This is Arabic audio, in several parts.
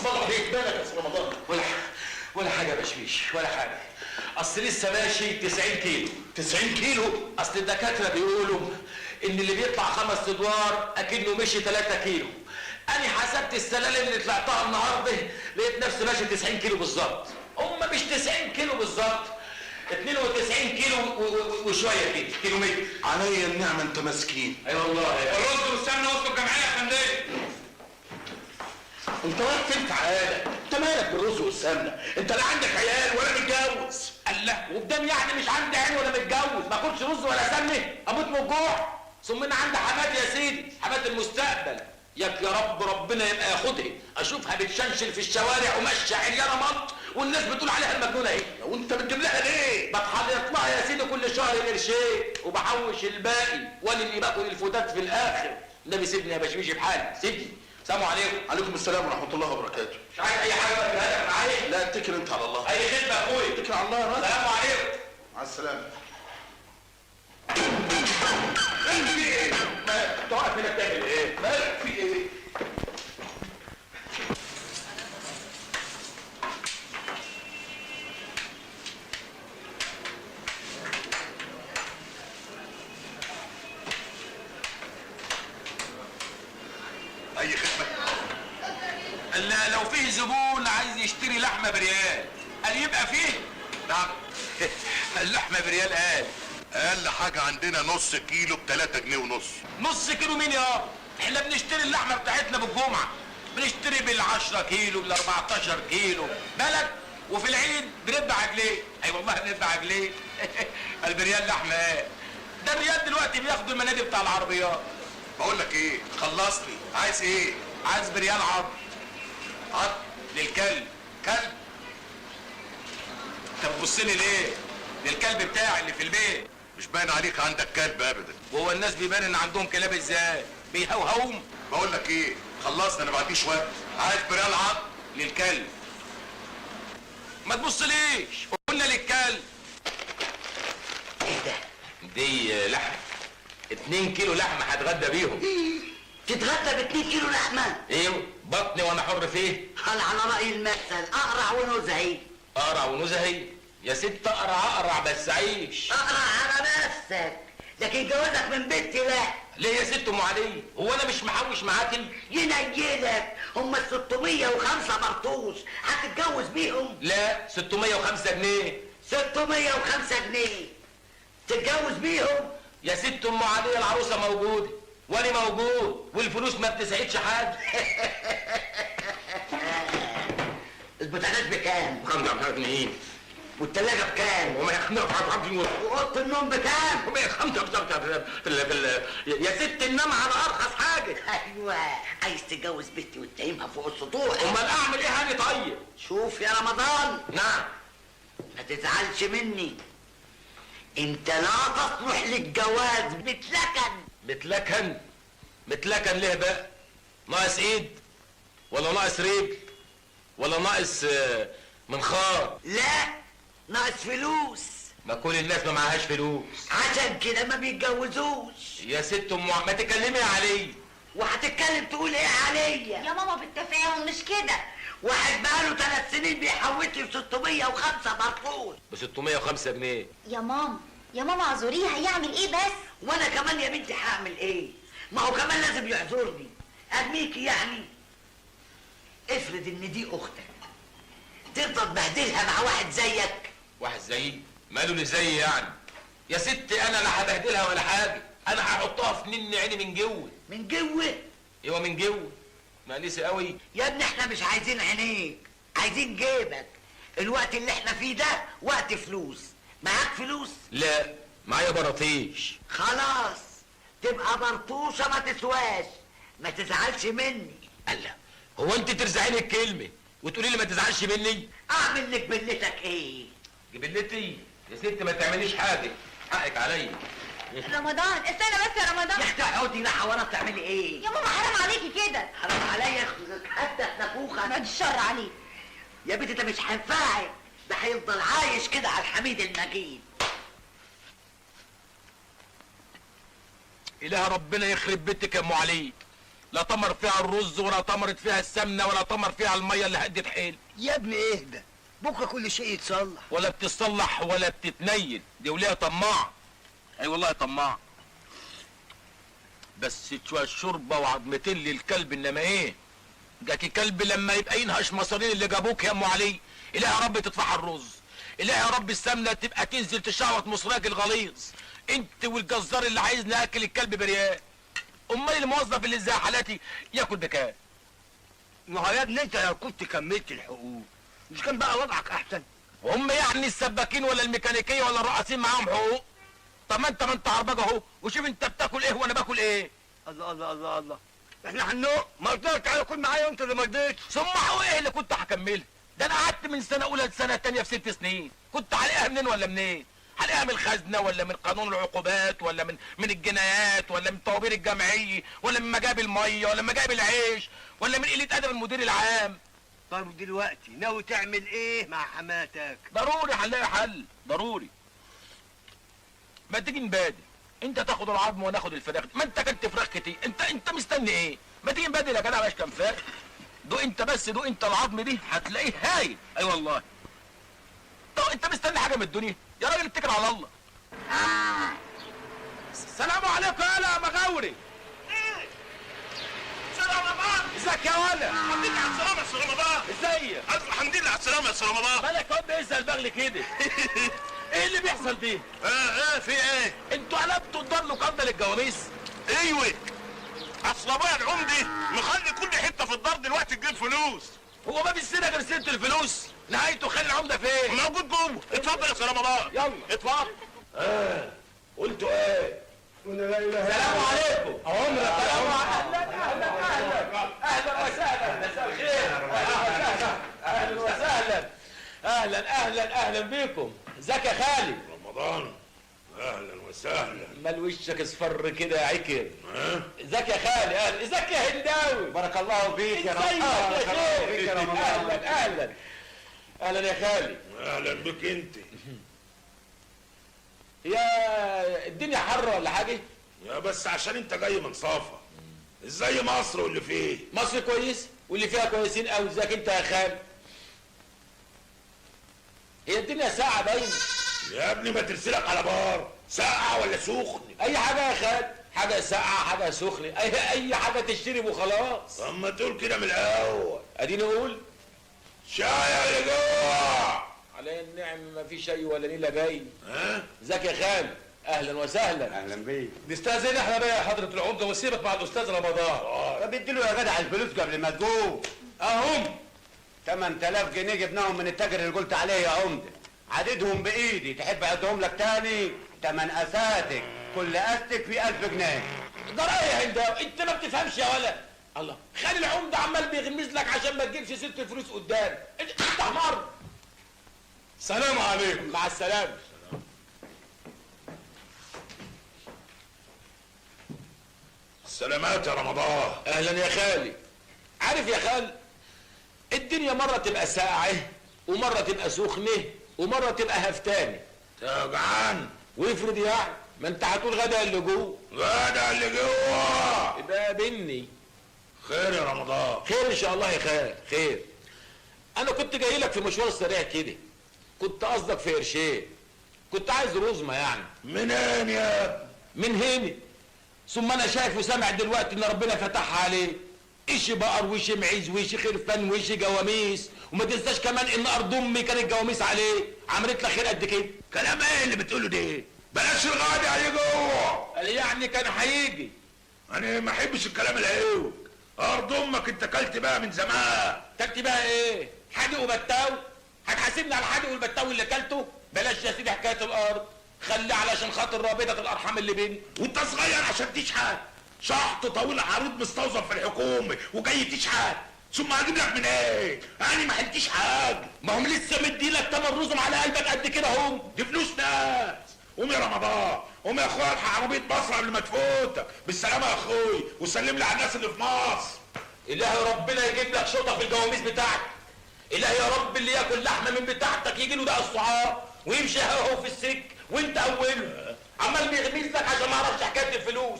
الله عليك، مالك يا استاذ رمضان؟ ولا حاجه يا بشويش، ولا حاجه. اصل لسه ماشي 90 كيلو. 90 كيلو؟ اصل الدكاتره بيقولوا ان اللي بيطلع 5 ادوار اكنه مشي 3 كيلو. انا حسبت السلالم اللي طلعتها النهارده لقيت نفسي ماشي 90 كيلو بالظبط. هم مش 90 كيلو بالظبط، 92 كيلو وشويه كده، كيلومتر. عليا النعمه، انت مسكين. اي والله. الرز والسمنه وسط الجمعيه يا فندم. انت رايح فين تعالى؟ انت مالك بالرز والسمنه؟ انت لا عندك عيال ولا متجوز. الله، وبدام يعني مش عندي عين ولا متجوز ما اكلش رز ولا سمنه؟ اموت من الجوع. ثم انا عندي حماتي يا سيدي، حمات المستقبل. ياك يا رب ربنا يبقى ياخدها، اشوفها بتشنشل في الشوارع وماشيه عريانه مط والناس بتقول عليها المجنونه اهي. وانت بتجيب لها ليه؟ بتحلط لها يا سيدي كل شهر قرشين وبحوش الباقي، وانا اللي باكل الفتات في الاخر. النبي سيبني يا بشويش بحالي، سيبني. السلام عليكم. عليكم السلام ورحمه الله وبركاته. مش عايز اي حاجه بقى في معايا؟ لا اتكل انت على الله. اي خدمه يا اخويا. اتكل على الله يا راجل. السلام عليكم. مع السلامه. في ايه؟ مالك؟ انت واقف هنا بتعمل ايه؟ مالك في ايه؟ اي خدمه؟ لا، لو فيه زبون عايز يشتري لحمه بريال قال يبقى فيه. نعم. اللحمه بريال قال. اقل حاجه عندنا نص كيلو ب3 جنيه ونص. نص كيلو مين يا؟ احنا بنشتري اللحمه بتاعتنا بالجمعه، بنشتري بال10 كيلو بال14 كيلو بلد، وفي العيد بندفع عجليه. اي والله بندفع عجليه. البريال لحمه ايه؟ ده الريال دلوقتي بياخدوا المنادي بتاع العربيات. بقول لك ايه، خلصني. عايز ايه؟ عايز بريال عظم. عض للكلب. كلب؟ انت بتبص لي ليه؟ للكلب بتاعي اللي في البيت. مش باين عليك عندك كلب ابدا. وهو الناس بيبان ان عندهم كلاب ازاي؟ بيهوهوم. بقول لك ايه، خلصنا، انا ما عنديش وقت. عايز بريال عض للكلب. ما تبصليش، قلنا للكلب. ايه ده؟ دي لحمه 2 كيلو لحمه هتغدى بيهم. تتغدى ب2 كيلو لحمه؟ ايوه، بطني وانا حر فيه. قال على راي المثل اقرع ونزهي. اقرع ونزهي؟ يا ست اقرع بس عيش. اقرع على نفسك، لكن جوازك من بنتي لا. ليه يا ست ام علي؟ هو انا مش محوش معاكم؟ ينيلك، هم 605 مرطوش هتتجوز بيهم؟ لا، 605 جنيه. 605 جنيه تتجوز بيهم؟ يا ست ام علي العروسه موجوده وانا موجود والفلوس ما بتسعدش حد. البوتاجاز بكام؟ 5 جنيه. والتلاجة بكام؟ وما يخنق وأوضة النوم بكام؟ يا ست النام على ارخص حاجه. ايوه، عايز تتجوز بنتي وتنيمها فوق السطوح. امال اعمل ايه هاني؟ طيب شوف يا رمضان، نعم. ما تزعلش مني، انت لا تصلح للجواز. متلكن ليه بقى؟ ناقص ايد ولا ناقص رجل ولا ناقص منخار؟ لا، ناقص فلوس. ما كل الناس ما معهاش فلوس، عشان كده ما بيتجوزوش. يا ست ما تكلمي علي. وهتتكلم تقول ايه عليا؟ يا ماما بالتفاهم مش كده. واحد بقاله 3 سنين بيحوط لي ب 605 مرفوض. ب 605 جنيه. يا ماما اعذريه، هيعمل ايه بس؟ وانا كمان يا بنتي هعمل ايه؟ ما هو كمان لازم يعذرني. ارميكي يعني؟ افرض ان دي اختك، تفضل تبهدلها مع واحد زيك؟ واحد زيي؟ ماله اللي زيي يعني؟ يا ست انا لا هبهدلها ولا حاجه، انا هحطها في نن عيني من جوه. من جوه؟ ايوه من جوه. مقليسه قوي يا ابني احنا مش عايزين عينيك، عايزين جيبك. الوقت اللي احنا فيه ده وقت فلوس. معاك فلوس؟ لا، معايا براطيش. خلاص، تبقى برطوشه ما تسواش. ما تزعلش مني. الله، هو انت ترزعيني الكلمه وتقولي لي ما تزعلش مني؟ اعمل لك بلتك ايه؟ جبلتي يا ست ما تعمليش حاجه، حقك عليا. رمضان استنى بس يا رمضان. يا اختي اقعدي لا حوارات تعملي ايه؟ يا ماما حرام عليكي كده. حرام عليا حتى نافوخك. بعد الشر عليك. يا بنتي ده مش هينفعك، ده هيفضل عايش كده على الحميد المجيد. اله ربنا يخرب بيتك يا ام علي، لا طمر فيها الرز ولا طمرت فيها السمنه ولا طمر فيها الميه اللي هدت حيل. يا ابني اهدى، بكره كل شيء يتصلح. ولا بتتصلح ولا بتتنيل، دي وليها طماع. اي والله طماع. بس شويه شوربه وعظمتين للكلب، انما ايه؟ جاكي كلب لما يبقى ينهش مصارين اللي جابوك يا ام علي. الهي يا رب تطفح الرز، الهي يا رب السمنه تبقى تنزل تشعوط مصراك الغليظ. انت والجزار اللي عايز ناكل الكلب بريال. امال الموظف اللي زي حالاتي ياكل بكام؟ ما هو يا ابني انت لو كنت كملت الحقوق مش كان بقى وضعك احسن؟ هم يعني السباكين ولا الميكانيكيه ولا الرقاصين معاهم حقوق؟ طب ما انت عربجه اهو، وشوف انت بتاكل ايه وانا باكل ايه. الله الله الله الله، احنا هنوق ما قلت تعالى كل معايا وانت اللي ما رضيتش. ثم حقوق ايه اللي كنت هكملها؟ ده انا قعدت من سنه اولى لسنه تانيه في 6 سنين، كنت هلاقيها منين ولا منين؟ هلاقيها من الخزنه ولا من قانون العقوبات ولا من الجنايات ولا من طوابير الجمعيه ولا من مجاب الميه ولا من مجاب العيش ولا من قله ادب المدير العام؟ طيب دلوقتي ناوي تعمل ايه مع حماتك؟ ضروري هنلاقي حل، ضروري. ما تيجي نبادل، انت تاخد العظم وانا اخد الفراخ. ما انت كلت فراخ كتير، انت مستني ايه؟ ما تيجي نبادل يا جدع، باش كام فراخ. دوق انت بس، دوق انت العظم دي هتلاقيه هايل. اي والله. طب انت مستني حاجه من الدنيا؟ يا راجل اتكل على الله. السلام عليكم يا مغاوري. سلام رمضان. ازيك يا ولا؟ الحمد لله على السلامة يا سلام رمضان. ازيك؟ الحمد لله على السلامة يا سلام رمضان. مالك يا واد بيسأل بغل كده؟ ايه اللي بيحصل دي؟ في ايه؟ انتوا قلبتوا الدار لقبة للجواميس؟ ايوه. اصل ابويا العمدي مخلي كل حتة في الدار دلوقتي تجيب فلوس. هو ما بيستنى غير سيرة الفلوس؟ نهايته خلي العمدة فين؟ موجود جوه. اتفضل يا سلام رمضان. يلا اتفضل. قلتوا ايه؟ السلام عليكم. عمرك السلام اهلا وسهلا. مساء الخير. اهلا وسهلا. اهلا بيكم. ازيك يا خالد؟ رمضان اهلا وسهلا. مال وشك اصفر كده يا عكر. ازيك يا خالد؟ اهلا. ازيك يا هنداوي؟ بارك الله فيك يا ازيك يا شيخ؟ اهلا يا خالد. اهلا بك انت. يا الدنيا حر ولا حاجه؟ يا بس عشان انت جاي من صافا. ازاي مصر واللي فيه؟ مصر كويس واللي فيها كويسين قوي. ازيك انت يا خالد؟ هي الدنيا ساعة باينة يا ابني ما ترسلك على بار ساقعة ولا سخن. اي حاجة يا خالد، حاجة ساقعة حاجة سخنة، اي حاجة تشتري وخلاص. طب ما تقول كده من الاول. اديني اقول شاي يا جوع. علي النعم ما في شيء ولا نيلة جاي. ها؟ ازيك يا خالد؟ اهلا وسهلا. اهلا بيك. نستاذن احنا بقى يا حضرة العمدة وسيبك مع الاستاذ رمضان. طب اديله يا جدع الفلوس قبل ما تقوم. اهم 8000 جنيه جبناهم من التاجر اللي قلت عليه يا عمده، عددهم بايدي، تحب اعدهم لك تاني؟ 8 اساتك، كل استك في 1000 جنيه. ده رأي يا هنداوي، انت ما بتفهمش يا ولد. الله، خلي العمدة عمال بيغمز لك عشان ما تجيبش ست الفلوس قدام. انت حمار. سلام عليكم. مع السلامة. سلامات يا رمضان. اهلا يا خالي. عارف يا خال، الدنيا مرة تبقى ساقعة ومرة تبقى سخنة ومرة تبقى هفتانة. جعان. وافرض يعني ما انت هتقول غدا اللي جوه. غدا اللي جوه. يبقى بني. خير يا رمضان. خير ان شاء الله يا خال، خير. انا كنت جاي لك في مشوار سريع كده، كنت قصدك في قرشين، كنت عايز رزمة يعني. منين يا ابني؟ من هنا. ثم انا شايف وسامع دلوقتي ان ربنا فتحها عليه، ايش بقر وش معيز وش خرفان وش جواميس، وما تنساش كمان ان ارض امي كانت جواميس عليه، عملت لك خير قد كده. كلام ايه اللي بتقوله ده؟ بلاش الغادي عليه جوه. قال يعني كان هيجي. انا ما احبش الكلام العيوب. ارض امك انت كلت بقى من زمان. تكتي بقى ايه؟ حادق وبتاو؟ هتحاسبني على الحادق والبتاو اللي كلته؟ بلاش يا سيدي حكايه الارض، خلي علشان خاطر رابطه الارحام اللي بيني. وانت صغير عشان تشحت. شحط طويل عريض مستوظف في الحكومه وجاي تشحت. ثم هجيب لك من ايه؟ انا ما حلتيش حاجه. ما هم لسه مديلك تمن رزم على قلبك قد كده هم. دي فلوس ناس. قوم يا رمضان، قوم يا اخويا الحق عربيه مصر قبل ما تفوتك. بالسلامه يا اخوي، وسلم لي على الناس اللي في مصر. الهي ربنا يجيب لك شطه في الجواميس بتاعتك. الهي يا رب اللي ياكل لحمه من بتاعتك يجي له ده الصعاب ويمشي هو في السك وانت اوله عمال بيغمز لك عشان ما اعرفش حكايه الفلوس.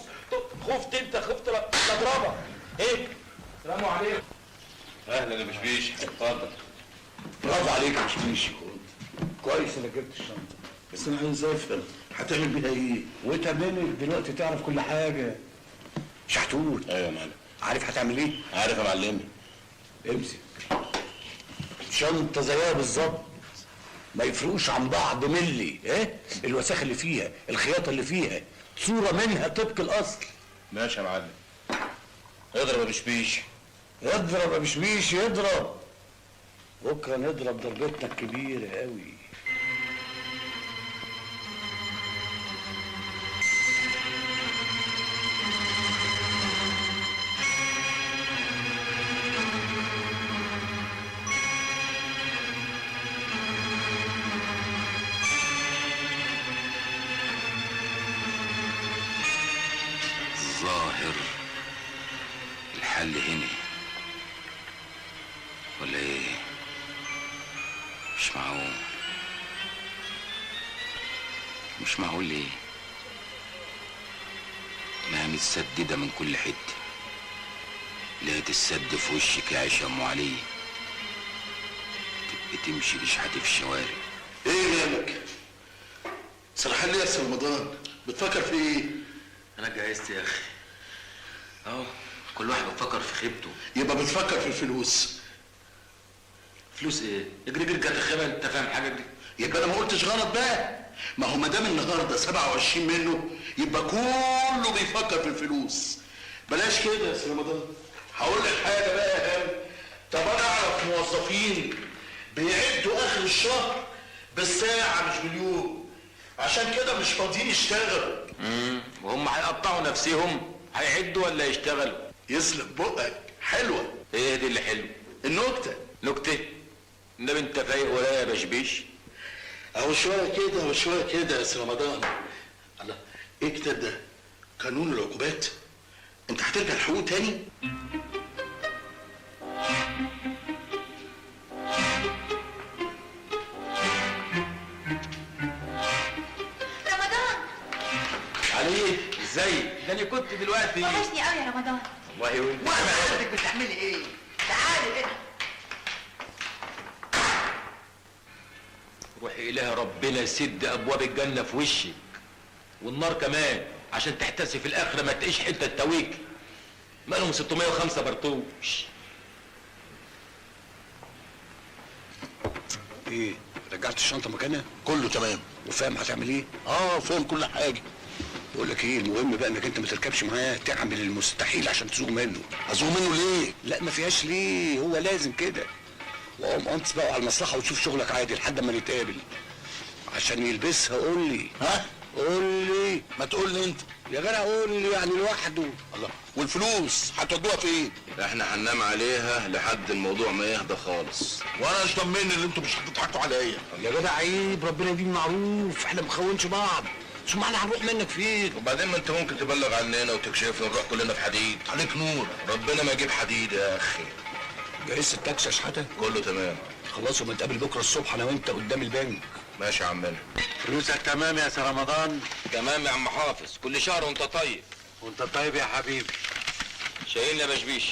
خفت انت، خفت لا اضربك. ايه؟ السلام عليكم. اهلا يا بشبيش، اتفضل. برافو عليك يا بشبيش، كويس انك جبت الشنطه، بس انا عايز افهم هتعمل بيها ايه؟ وانت منك دلوقتي تعرف كل حاجه. شحتوت، ايوه يا معلم. عارف هتعمل ايه؟ عارف يا معلمي. امسك شنطه زيها بالظبط، ما يفرقوش عن بعض ملي. ايه الوساخه اللي فيها، الخياطه اللي فيها، صوره منها طبق الاصل. ماشي يا معلم. اضرب يا بشبيش. اضرب يا بشبيش اضرب. بكره نضرب ضربتنا الكبيره قوي. الظاهر الحل هنا ولا ايه؟ مش معقول. مش معقول ليه؟ ما متسددة من كل حتة، لا تتسد في وشك يا عيشة ام علي، تبقى تمشي تشحتي في الشوارع. ايه مالك؟ سرحان ليه يا سي رمضان؟ بتفكر في ايه؟ انا جهزت يا اخي اهو، كل واحد بيفكر في خيبته. يبقى بتفكر في الفلوس. فلوس ايه؟ اجري اجري كانت الخيبه، انت فاهم حاجه دي؟ يبقى انا ما قلتش غلط بقى. ما هو ما دام النهارده 27 منه يبقى كله بيفكر في الفلوس. بلاش كده يا سي رمضان. هقول لك حاجه بقى يا هام. طب انا اعرف موظفين بيعدوا اخر الشهر بالساعه مش باليوم، عشان كده مش فاضيين يشتغلوا. وهم هيقطعوا نفسهم، هيعدوا ولا يشتغلوا؟ يسلم بقك، حلوه. ايه دي اللي حلو؟ النكته. نكته؟ النبي انت فايق ولا يا بشبيش؟ اهو شويه كده وشويه كده يا سي رمضان. الله، ايه الكتاب ده؟ قانون العقوبات؟ انت هترجع الحقوق تاني؟ رمضان علي ازاي؟ ده انا كنت دلوقتي وحشني قوي يا رمضان. والله وانا حضرتك بتعملي ايه؟ تعالي كده. روحي إله ربنا يسد ابواب الجنه في وشك والنار كمان، عشان تحتسي في الاخره ما تقيش حته تويك. مالهم 605 برطوش. ايه رجعت الشنطه مكانها؟ كله تمام. وفاهم هتعمل ايه؟ فاهم كل حاجه. بقول لك ايه، المهم بقى انك انت ما تركبش معاه، تعمل المستحيل عشان تزوغ منه. ازوغ منه ليه؟ لا ما فيهاش ليه، هو لازم كده. وقوم انص بقى على المصلحه وتشوف شغلك عادي لحد ما نتقابل. عشان يلبسها قول لي. ها؟ قول لي. ما تقول لي انت. يا جدع قول لي يعني لوحده. الله، والفلوس هتودوها فين؟ احنا هننام عليها لحد الموضوع ما يهدى خالص. وانا مش ضمني ان انتوا مش هتضحكوا عليا. يا جدع عيب، ربنا يديم معروف، احنا ما بنخونش بعض. ثم احنا هنروح منك فين؟ وبعدين ما انت ممكن تبلغ عننا وتكشفنا ونروح كلنا في حديد. عليك نور. ربنا ما يجيب حديد يا اخي. جهزت التاكسي يا شحاته؟ كله تمام. خلاص وما نتقابل بكره الصبح انا وانت قدام البنك. ماشي يا عمنا. فلوسك تمام يا سي رمضان؟ تمام يا عم حافظ، كل شهر وانت طيب. وانت طيب يا حبيبي. شايلنا يا بشبيش.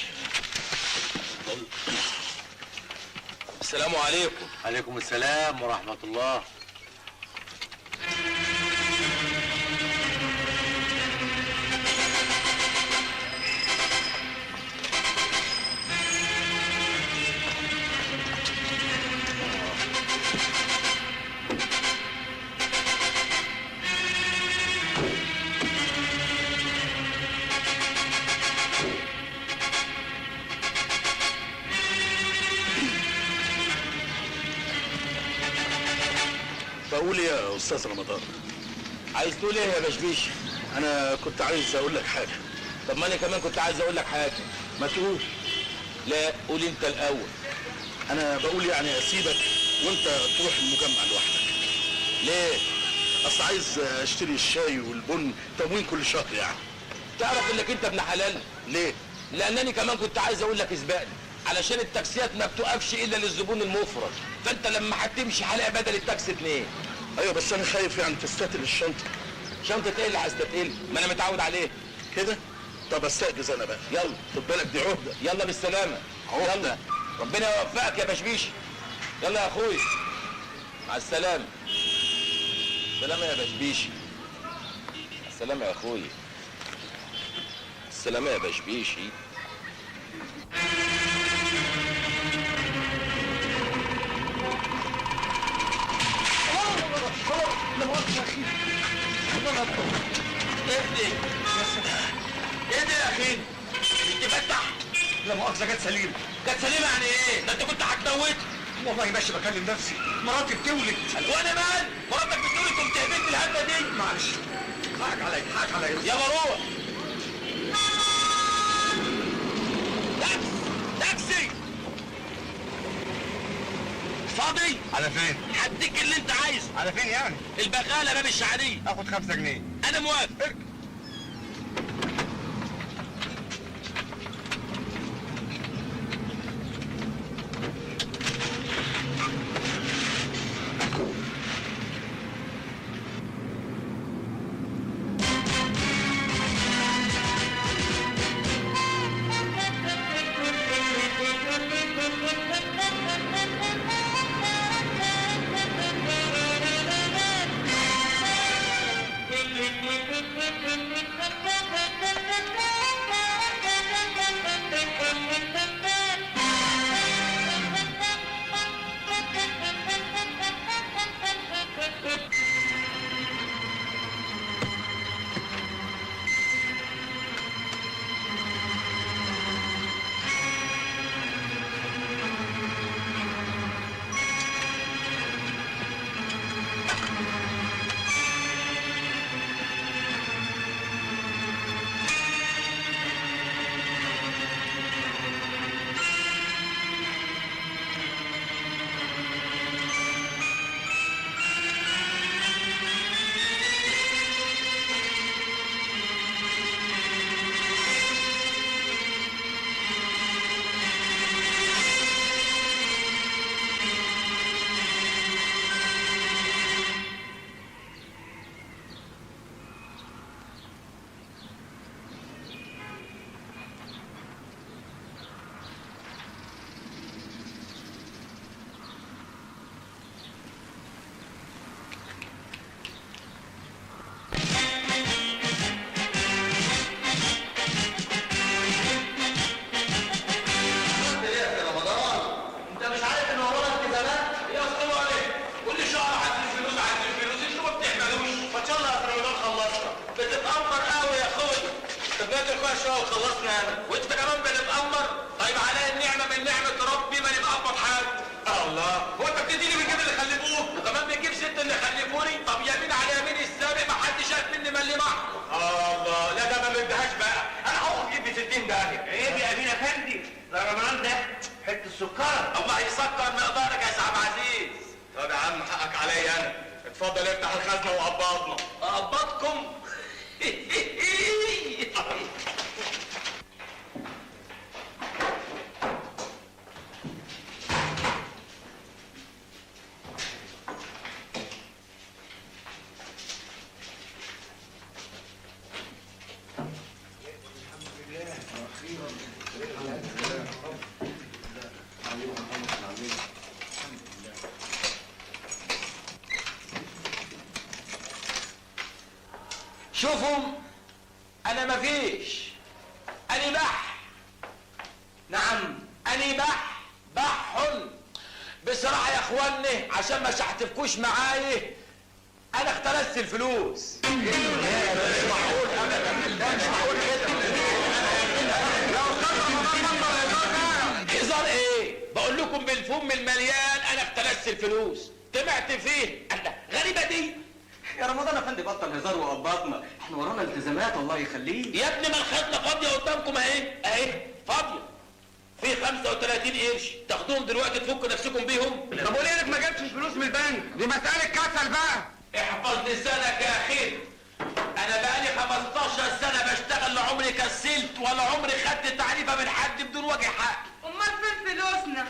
السلام عليكم. عليكم السلام ورحمه الله. بقول ايه يا استاذ رمضان؟ عايز تقول ايه يا بشبيش؟ انا كنت عايز اقول لك حاجه. طب ما انا كمان كنت عايز اقول لك حاجه. ما تقول. لا قول انت الاول. انا بقول يعني اسيبك وانت تروح المجمع لوحدك. ليه؟ اصل عايز اشتري الشاي والبن تموين كل شهر يعني. تعرف انك انت ابن حلال؟ ليه؟ لانني كمان كنت عايز اقول لك اسبقني، علشان التاكسيات ما بتقفش الا للزبون المفرد، فانت لما هتمشي هلاقي بدل التاكسي 2. ايوه بس انا خايف يعني تستتقل الشنطه. شنطه ايه اللي هستتقل؟ ما انا متعود عليه. كده؟ طب استأذن انا بقى. يلا خد بالك دي عهده. يلا بالسلامه. يلا ربنا يوفقك يا بشبيشي. يلا يا اخوي مع السلامه. السلامه يا بشبيشي. السلامه يا اخوي. السلامه يا بشبيشي. لا مؤاخذة يا اخي. ايه ده يا اخي؟ مش تفتح؟ لا مؤاخذة جت سليمة. كانت سليمه يعني ايه؟ ده انت كنت هتموت. والله ماشي بكلم نفسي، مراتي بتولد. وانا مال؟ مراتك بتقولي كنت هبلت الهبه دي. معلش حقك عليا، حقك عليا. يلا روح. تاكسي فاضي؟ على فين؟ هديك اللي انت عايزه. على فين يعني؟ البغاله باب الشعريه. اخد 5 جنيه. انا موافق. وخلصنا انا وانت كمان بنتأمر. طيب عليا النعمه من نعمه ربي ما نبقى اقبض حد. الله هو انت بتديني من جيب اللي خلفوه وكمان بتجيب ست اللي خلفوني. طب يمين على يمين السابق ما حدش شاف مني ملي معه. الله لا ده ما بدهاش بقى. انا هقف جيب لي 60 داهيه. عيب يا امين افندي، ده رمضان ده حته السكر. الله يسكر مقدارك يا سعد عزيز. طب يا عم حقك عليا انا. اتفضل افتح الخزنه وقبضنا. اقبضكم؟ شوفوا انا مفيش. انا بح. نعم انا بح بصراحه يا اخواني عشان ما شحتفكوش معايا. انا اختلست الفلوس. مش معقول ابدا، مش معقول كده. هزار ايه؟ بقول لكم بالفم المليان انا اختلست الفلوس. طمعت فيه. غريبه دي. يا رمضان يا فندم بطل هزار وقبضنا، احنا ورانا التزامات الله يخليك. يا ابني ما الخزنه فاضيه قدامكم اهي فاضيه. في 35 قرش تاخدوهم دلوقتي تفكوا نفسكم بيهم. طب وليه انك ما جبتش فلوس من البنك؟ دي مساله كسل بقى. احفظ لسانك يا اخي. انا بقالي 15 سنه بشتغل، لا عمري كسلت ولا عمري خدت تعريفه من حد بدون وجه حق. امال فين فلوسنا؟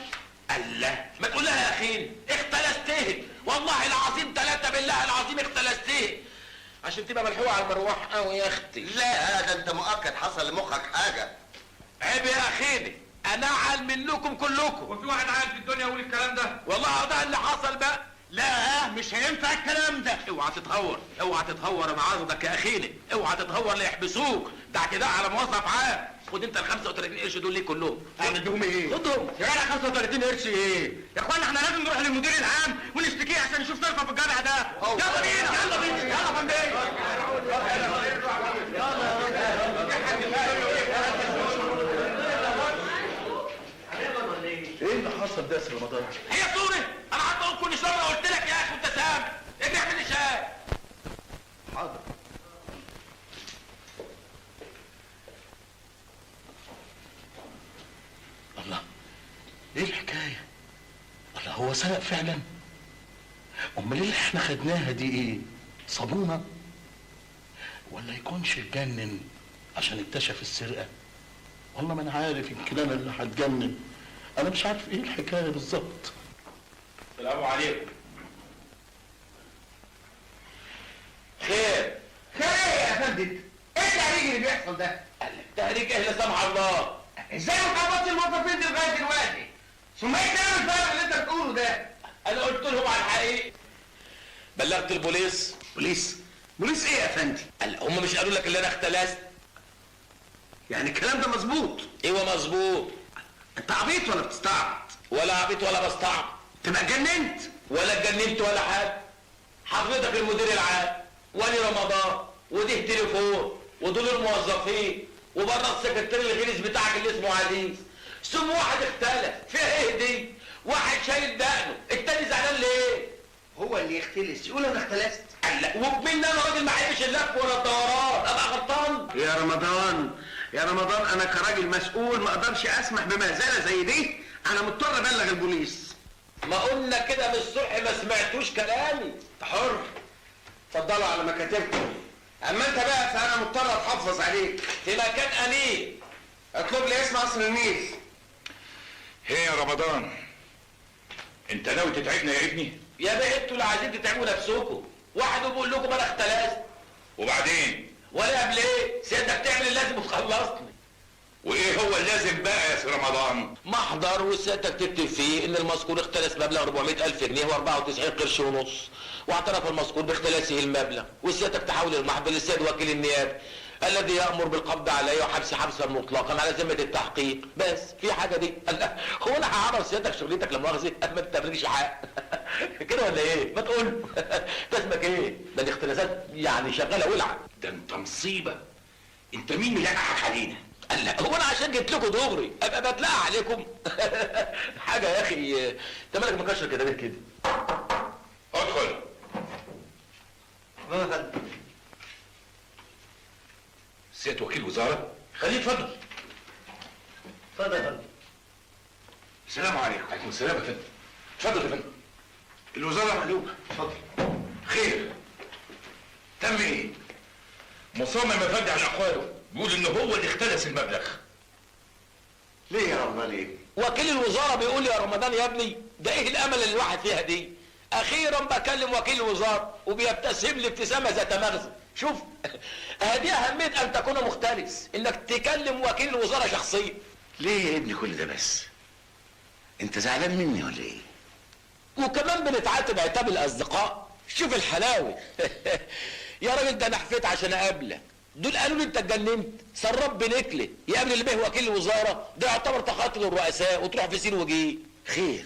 الله ما تقول لها يا اخي اختلستيه والله العظيم 3 بالله العظيم اختلستيه. عشان تبقى ملحوقه على المروحه قوي يا اختي. لا ده انت مؤكد حصل لمخك حاجه. عيب يا اخيني، انا اعلم منكم كلكم. وفي واحد عاقل في الدنيا يقول الكلام ده؟ والله ده اللي حصل بقى. لا مش هينفع الكلام ده. اوعى تتهور، اوعى تتهور، انا عاصدك يا اخيني، اوعى تتهور ليحبسوك، ده اعتداء على موظف عام. خد انت ال 35 قرش دول ليه كلهم؟ هنديهم ايه؟ خدهم. يا جدع 35 قرش ايه؟ يا اخوانا احنا لازم نروح للمدير العام ونشتكيه عشان نشوف طرفه في الجدع ده. يلا بينا يلا بينا يلا يا فندم. ايه اللي حصل ده يا سي رمضان؟ هي صوري، انا قعدت اقول كل شويه قلت لك يا اخي وانت سامع، اجري اعمل شاي. حاضر. الله، ايه الحكايه؟ الله، هو سرق فعلا؟ امال اللي احنا خدناها دي ايه؟ صابونه؟ ولا يكونش اتجنن عشان اكتشف السرقه؟ والله ما انا عارف، يمكن انا اللي هتجنن. انا مش عارف ايه الحكايه بالظبط. السلام عليكم. خير. خير ايه يا فندم؟ ايه التهريج اللي بيحصل ده؟ تهريج ايه لا سمح الله؟ ازاي ما خبطتش الموظفين دي لغايه دلوقتي؟ ثم ايه الكلام الفارغ اللي انت بتقوله ده؟ انا قلت لهم على الحقيقه. بلغت البوليس. بوليس؟ بوليس ايه يا فندم؟ هم مش قالوا لك اللي انا اختلست؟ يعني الكلام ده مظبوط؟ ايوه مظبوط. انت عبيط ولا بتستعبط؟ ولا عبيط ولا بستعبط. تبقى اتجننت؟ ولا اتجننت ولا حاجه. حضرتك المدير العام، ولي رمضان، ودي تليفون، ودول الموظفين، وبره السكرتير الغليظ بتاعك اللي اسمه عزيز. ثم واحد اختلف، فيها ايه دي؟ واحد شايل دقنه، التاني زعلان ليه؟ هو اللي يختلس يقول انا اختلست؟ وبمين انا راجل ما احبش اللف ولا الدوران، ابقى غلطان؟ يا رمضان يا رمضان، انا كراجل مسؤول ما اقدرش اسمح بمهزله زي دي. انا مضطر ابلغ البوليس. ما قلنا كده من الصبح ما سمعتوش كلامي. انت حر، اتفضلوا على مكاتبكم. اما انت بقى فانا مضطر اتحفظ عليك في مكان انيق. اطلب لي اسم قصر النيل. هي يا رمضان، انت ناوي تتعبنا يا ابني؟ يا بيه انتوا اللي عايزين تتعبوا نفسكم. واحد بيقول لكم انا اختلست، وبعدين؟ ولا قبل ايه؟ سيادتك تعمل اللازم وتخلصني. وايه هو اللازم بقى يا سي رمضان؟ محضر وسيادتك تكتب فيه ان المذكور اختلس مبلغ 400,000 جنيه و94 قرش ونص، واعترف المذكور باختلاسه المبلغ، وسيادتك تحول المحضر للسيد وكيل النيابه الذي يامر بالقبض عليه وحبس حبسا مطلقا على ذمه التحقيق. بس في حاجه دي؟ هو انا هعرف سيادتك شغلتك لا مؤاخذه ما تتفرجش حق كده ولا ايه؟ ما تقول ده اسمك ايه؟ ده الاختلاسات يعني شغاله ولعه. ده انت مصيبه. انت مين اللي لقحك علينا؟ لا هو انا عشان جيت لكم دغري ابقى بتلاقى عليكم؟ حاجه يا اخي، انت مالك مكشر كده ليه كده؟ ادخل. سيد وكيل وزاره، خليه يتفضل. اتفضل يا فندم. السلام عليكم. عليكم السلام يا فندم. اتفضل يا فندم. الوزاره مقلوبه. اتفضل. خير، تم ايه؟ مصمم يا فندم على اقواله، بيقول ان هو اللي اختلس المبلغ. ليه يا رمضان ليه؟ وكيل الوزاره بيقول يا رمضان يا ابني ده ايه الامل اللي الواحد فيها دي؟ اخيرا بكلم وكيل الوزاره وبيبتسم لي ابتسامه ذات مغزى. شوف هذه اهميه ان تكون مختلس، انك تكلم وكيل الوزاره شخصيا. ليه يا ابني كل ده بس؟ انت زعلان مني ولا ايه؟ وكمان بنتعاتب عتاب الاصدقاء. شوف الحلاوه يا راجل ده انا حفيت عشان اقابلك. دول قالوا لي انت اتجننت، سراب بنكله يقابل اللي به وكيل الوزاره، ده يعتبر تخاطب الرؤساء وتروح في سين وجيه. خير،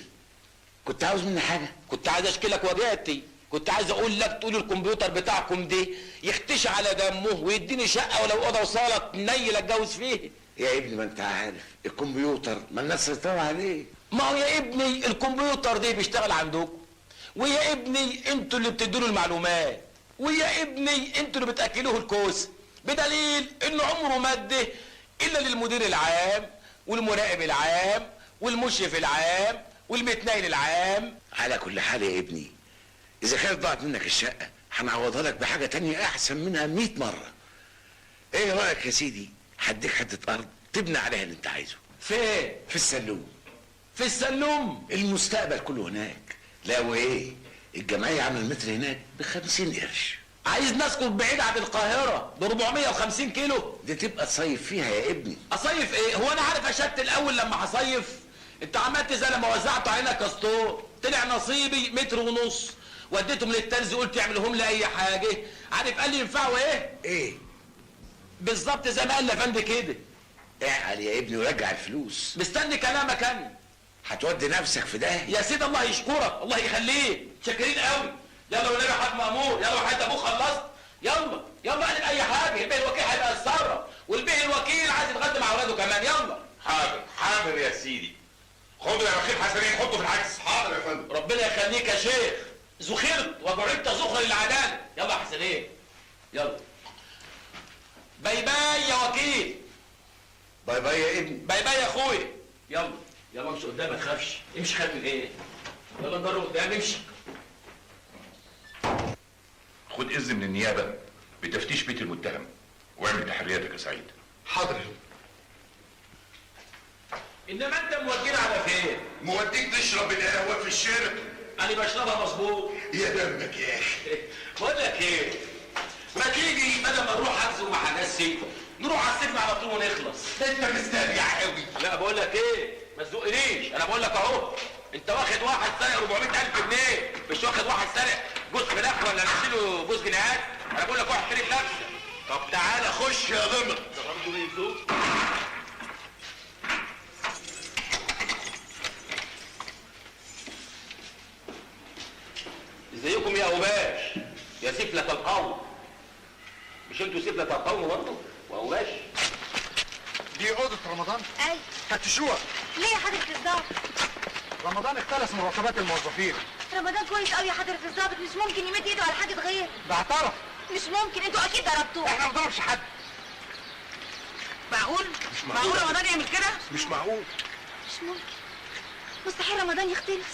كنت عاوز مني حاجه؟ كنت عايز اشكلك وجهتي، كنت عايز اقول لك تقول الكمبيوتر بتاعكم ده يختشي على دمه ويديني شقه ولو اوضه وصاله تنيل اتجوز فيه. يا ابني ما انت عارف الكمبيوتر ما الناس سيطروا عليه. ما هو يا ابني الكمبيوتر ده بيشتغل عندكم، ويا ابني انتوا اللي بتدوا له المعلومات، ويا ابني انتوا اللي بتاكلوه الكوسه، بدليل انه عمره ما ادى الا للمدير العام والمراقب العام والمشرف العام والمتنايل العام. على كل حال يا ابني، اذا كانت ضاعت منك الشقه هنعوضها لك بحاجه تانية احسن منها 100 مره. ايه رايك يا سيدي؟ هديك حته ارض تبني عليها اللي انت عايزه. فين؟ في السلوم. في السلوم؟ المستقبل كله هناك. لا وايه، الجمعيه عامله المتر هناك ب50 قرش. عايز نسكن بعيد عن القاهره ب 450 كيلو. دي تبقى تصيف فيها يا ابني. اصيف ايه؟ هو انا عارف اشت الاول لما هصيف؟ انت عملت زي لما وزعته علينا كاستور، طلع نصيبي 1.5 متر، وديتهم للترزي قلت يعملهم لي اي حاجه. عارف قال لي ينفعوا ايه؟ ايه بالظبط زي ما قال لافندي كده. اعقل يا ابني ورجع الفلوس. مستني كلامك انا. هتودي نفسك في ده يا سيدي الله يشكرك، الله يخليك، شاكرين قوي. يلا والنبي يا حاج مأمور، يلا وحياة ابوك خلصت. يلا يلا اعمل اي حاجه، البيه الوكيل هيبقى يتصرف، والبيه الوكيل عايز يتغدى مع اولاده كمان. يلا. حاضر حاضر يا سيدي. خد يا وكيل حسنين حطه في العكس. حاضر يا فندم. ربنا يخليك يا شيخ، زخرت وجعلت زخر للعداله. يلا يا حسنين يلا. باي باي يا وكيل. باي باي يا ابني. باي باي يا اخويا. يلا يلا امشي قدام، ما تخافش. امشي خايف من ايه؟ يلا نجرب قدام، امشي. خد اذن من النيابه بتفتيش بيت المتهم واعمل تحرياتك يا سعيد. حاضر. انما انت مودينا على فين؟ موديك تشرب القهوه في الشارع. انا بشربها مظبوط. يا دمك يا اخي. بقول لك ايه؟ ما تيجي بدل ما نروح حجز وما حجزش نروح على السجن على طول ونخلص. انت مستريح قوي. لا بقول لك ايه؟ ما تزقنيش، انا بقول لك اهو. انت واخد واحد سارق 400,000 جنيه، مش واخد واحد سارق جوز فراخ ولا نشيله جوز جنيهات. انا بقول لك واحد كريم نفسك. طب تعالى خش يا ضمر. ده برضه بيزوق. ازيكم يا اوباش يا سفلة القوم؟ مش انتوا سفلة القوم برضه واوباش؟ دي اوضه رمضان؟ ايوه. فتشوها. ليه يا حضرة الضابط؟ رمضان اختلس مرتبات الموظفين. رمضان كويس قوي يا حضرة الضابط، مش ممكن يمد ايده على حاجة غير. ده اعترف. مش ممكن، انتوا اكيد ضربتوه. احنا ما بنضربش حد. معقول؟ معقول رمضان يعمل كده؟ مش معقول. مش ممكن، مستحيل رمضان يختلس.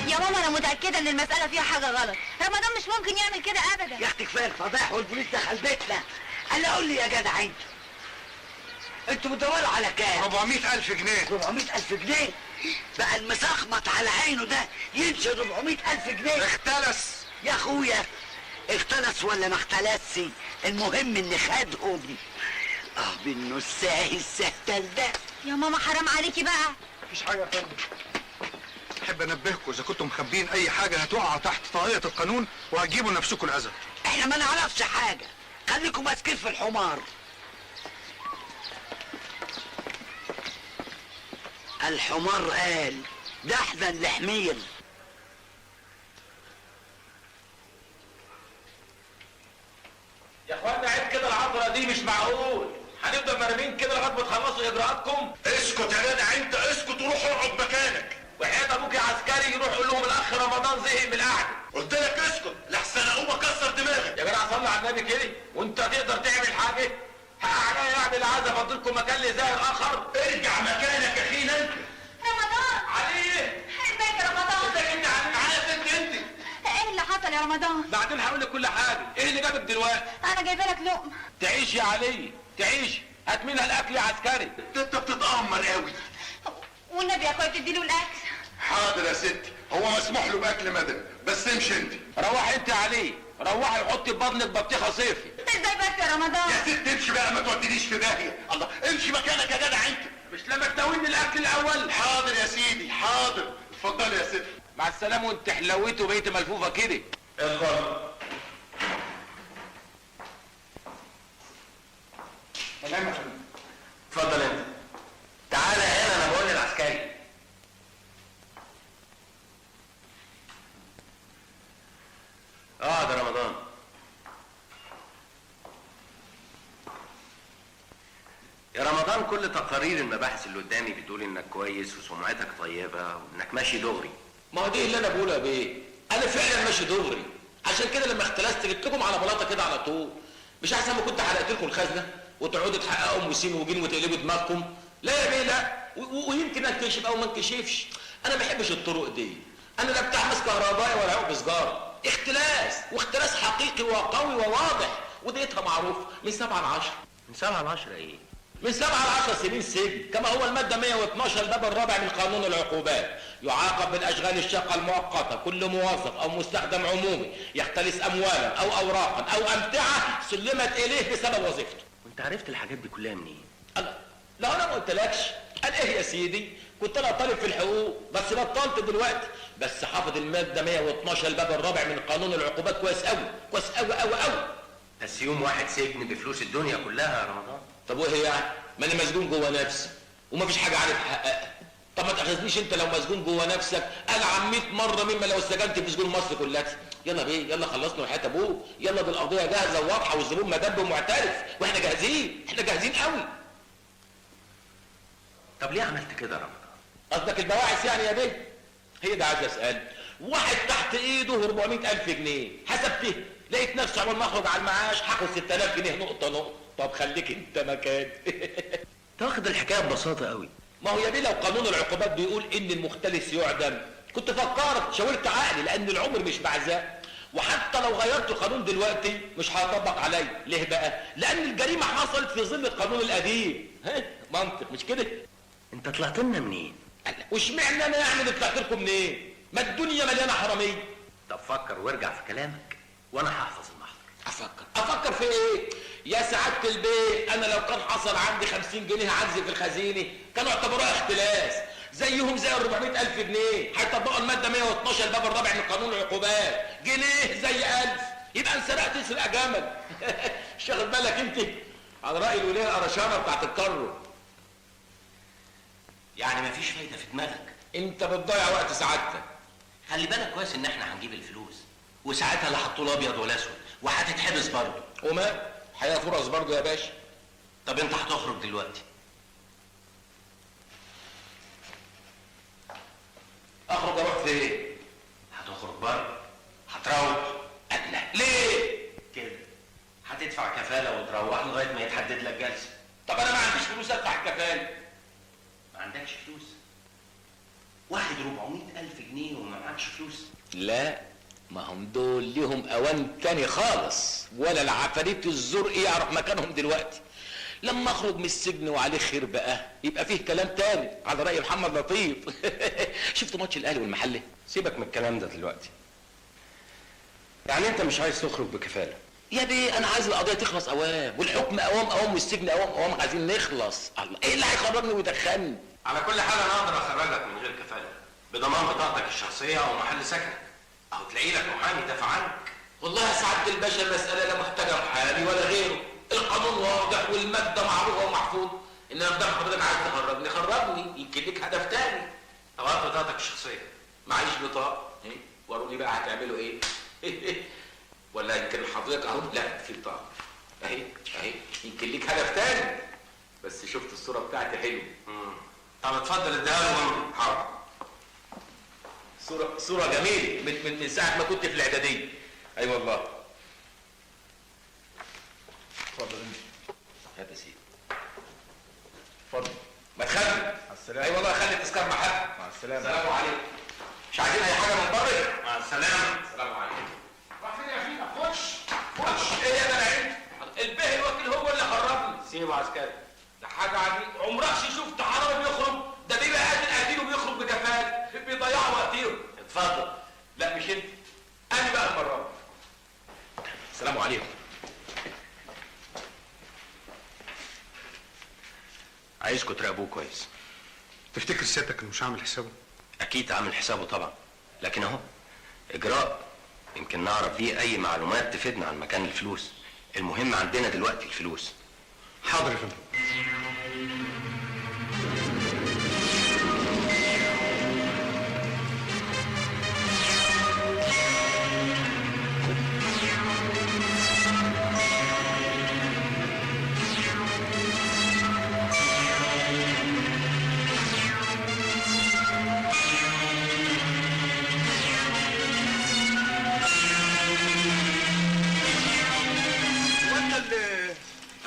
يا ماما انا متأكدة ان المسألة فيها حاجة غلط، رمضان مش ممكن يعمل كده ابدا. يا اختي كفايه الفضايح والبوليس دخل بيتنا. قال قول لي يا جدع انتوا بتدوروا على كام؟ 400,000 جنيه. 400,000 جنيه؟ بقى المسخمط على عينه ده يمشي 400,000 جنيه؟ اختلس يا اخويا اختلس ولا ما اختلسش، المهم ان خدهم. بالنساهي السهتل ده. يا ماما حرام عليكي بقى. مفيش حاجه يا فندم. احب انبهكم اذا كنتم مخبيين اي حاجه هتقع تحت طاقيه القانون وهتجيبوا لنفسكم الاذى. احنا ما نعرفش حاجه، خليكم ماسكين في الحمار. الحمار قال ده احزن لحمير. يا اخوانا عيب كده، العطره دي مش معقول. هنفضل مرمين كده لغايه ما تخلصوا اجراءاتكم؟ اسكت يا جدع انت، اسكت وروح اقعد مكانك. وحياة ابوك يا عسكري يروح يقول لهم الاخ رمضان زهق من القعده. قلت لك اسكت لحسن اقوم اكسر دماغك. يا جدع صلي على النبي كده، وانت تقدر تعمل حاجه؟ حق عليا يعني اللي عايز افضلكم مكان لزاهر اخر. ارجع مكانك يا اخينا انت. رمضان علي ازيك يا رمضان؟ ازيك انت معايا انت؟ ايه اللي حصل يا رمضان؟ بعدين هقول لك كل حاجه. ايه اللي جابك دلوقتي؟ انا جايبه لك لقمه. تعيش يا علي تعيش، هات منها الاكل يا عسكري. انت بتتامر قوي. والنبي يا اخويا تديله الاكل. حاضر يا ستي، هو مسموح له باكل مدني بس امشي انت. روحي انت يا علي، روحي وحطي في بطنك بطيخه صيفي. ازاي بس يا رمضان؟ يا ست امشي بقى ما تودينيش في داهيه. الله امشي مكانك يا جدع انت. مش لما تناولني الاكل الاول؟ حاضر يا سيدي حاضر. اتفضل يا ستي. مع السلامه وانت حلويت وبقيت ملفوفه كده. اتفضل. تمام يا فندم. اتفضل انت. تعالى هنا انا بقول للعسكري. ده رمضان. يا رمضان كل تقارير المباحث اللي قدامي بتقول انك كويس وسمعتك طيبه وانك ماشي دغري. ما هو دي اللي انا بقولها بيه، انا فعلا ماشي دغري. عشان كده لما اختلست جبتكم على بلاطه كده على طول. مش احسن ما كنت حرقت لكم الخزنه وتقعدوا تحققوا وسين وجين وتقلبوا دماغكم؟ لا يا بيه لا، ويمكن انكشف او ما انكشفش. انا ما بحبش الطرق دي. انا لا بتاع مس كهربائي ولا عقب سجاره. اختلاس، واختلاس حقيقي وقوي وواضح، وديتها معروف من 7 ل 10. من 7 ل 10 ايه؟ من 7 ل 10 سنين سجن، كما هو المادة 112 الباب الرابع من قانون العقوبات. يعاقب بالأشغال الشاقة المؤقتة كل موظف أو مستخدم عمومي يختلس أموالا أو أوراقا أو أمتعة سلمت إليه بسبب وظيفته. وأنت عرفت الحاجات دي كلها منين؟ لا أنا ما قلتلكش. قال إيه يا سيدي؟ كنت أنا طالب في الحقوق بس بطلت دلوقتي، بس حافظ المادة 112 الباب الرابع من قانون العقوبات كويس أوي، كويس أوي أوي أوي. بس يوم واحد سجن بفلوس الدنيا كلها يا رمضان. طب وإيه يعني؟ ما أنا مسجون جوه نفسي ومفيش حاجة عارف أحققها. طب ما تاخذنيش انت لو مسجون جوه نفسك العب 100 مره مما لو سجنت في سجون مصر كلها. يلا بيه، يلا خلصنا وحياه ابوه، يلا دي القضيه جاهزه وواضحه والزبون مدب ومعترف واحنا جاهزين، احنا جاهزين قوي. طب ليه عملت كده يا رمضان؟ قصدك البواعث يعني يا بيه؟ هي ده عايز اسال. واحد تحت ايده 400,000 جنيه حسبته، لقيت نفسي عمال ما اخرج على المعاش هاخد 6000 جنيه نقطه نقطه. طب خليك انت مكاني. انت واخد الحكايه ببساطه قوي. ما هو يا بيه لو قانون العقوبات بيقول ان المختلس يعدم كنت فكرت شاورت عقلي، لان العمر مش بعزاء، وحتى لو غيرت القانون دلوقتي مش هيطبق عليا. ليه بقى؟ لان الجريمه حصلت في ظل القانون القديم. منطق مش كده؟ انت طلعت لنا منين؟ واشمعنى انا يعني اللي طلعت لكم منين؟ ما الدنيا مليانه حراميه. طب فكر وارجع في كلامك وانا هحفظ المحضر. افكر في ايه؟ يا سعاده البيت، انا لو كان حصل عندي 50 جنيه عجز في الخزينه كانوا اعتبروها اختلاس زيهم زي ال 400,000 جنيه. هيطبقوا الماده 112 الباب الرابع من قانون العقوبات، جنيه زي 1000 يبقى انسرقت تسرق جمل. مش واخد بالك انت؟ على راي الوليه القرشانه بتاعت الكرو. يعني مفيش فايده في دماغك؟ انت بتضيع وقت سعادتك. خلي بالك كويس ان احنا هنجيب الفلوس وساعتها لا هتطول ابيض ولا اسود وهتتحبس برضه. وما حياه فرص برضه يا باشا. طب انت هتخرج دلوقتي. اخرج اروح فين؟ هتخرج بره، هتروح. أنا ليه؟ كده هتدفع كفاله وتروح لغايه ما يتحدد لك جلسه. طب انا ما عنديش فلوس ادفع الكفاله. ما عندكش فلوس؟ واحد 400,000 جنيه وما معكش فلوس؟ لا، ما هم دول ليهم اوان تاني خالص، ولا العفاريت الزرق يعرف مكانهم دلوقتي. لما اخرج من السجن وعليه خير بقى يبقى فيه كلام تاني على راي محمد لطيف. شفت ماتش الاهلي والمحله؟ سيبك من الكلام ده دلوقتي. يعني انت مش عايز تخرج بكفاله؟ يا بيه انا عايز القضيه تخلص اوام، والحكم اوام والسجن اوام، عايزين نخلص. الله، ايه اللي هيخرجني ويدخلني؟ على كل حال انا اقدر اخرجك من غير كفاله بضمان بطاقتك الشخصيه او محل سكنك، او تلاقي لك محامي يدافع عنك. والله يا سعاده الباشا المساله لا محتاجه محامي ولا غيره، القانون واضح والماده معروفه ومحفوظه. انما بدل حضرتك عايز تخرجني خرجني، يمكن ليك هدف تاني. طب هات بطاقتك الشخصيه. معيش بطاقه. وروني بقى هتعملوا ايه؟ ولا يمكن حضرتك اهو؟ لا في بطاقه اهي اهي، يمكن ليك هدف تاني. بس شفت الصوره بتاعتي حلوه. طب اتفضل اديها له. حاضر. صوره جميله من ساعه ما كنت في الاعداديه. اي والله. اتفضل هات يا سيدي. اتفضل. ما تخلي. مع السلامه. اي والله خلي التذكار مع حد. مع السلامه. السلام عليكم. مش عايزين اي حاجه من بره؟ مع السلامه. السلام عليكم. راح فين يا فينا؟ خش. ايه يا جدعان؟ البيه الوكيل هو اللي خرجني. سيبه عسكري. ده حاجه عجيبه، عمرك شفت حرامي بيخرج؟ ده بيبقى قاتل وبيخرج بجفاف، بيضيعوا وقتهم. اتفضل. لا مش انت، انا بقى المره. السلام عليكم. عايزكم تراقبوه كويس. تفتكر سيادتك انه مش عامل حسابه؟ اكيد عامل حسابه طبعا، لكن اهو اجراء يمكن نعرف بيه اي معلومات تفيدنا عن مكان الفلوس. المهم عندنا دلوقتي الفلوس. حاضر يا فندم.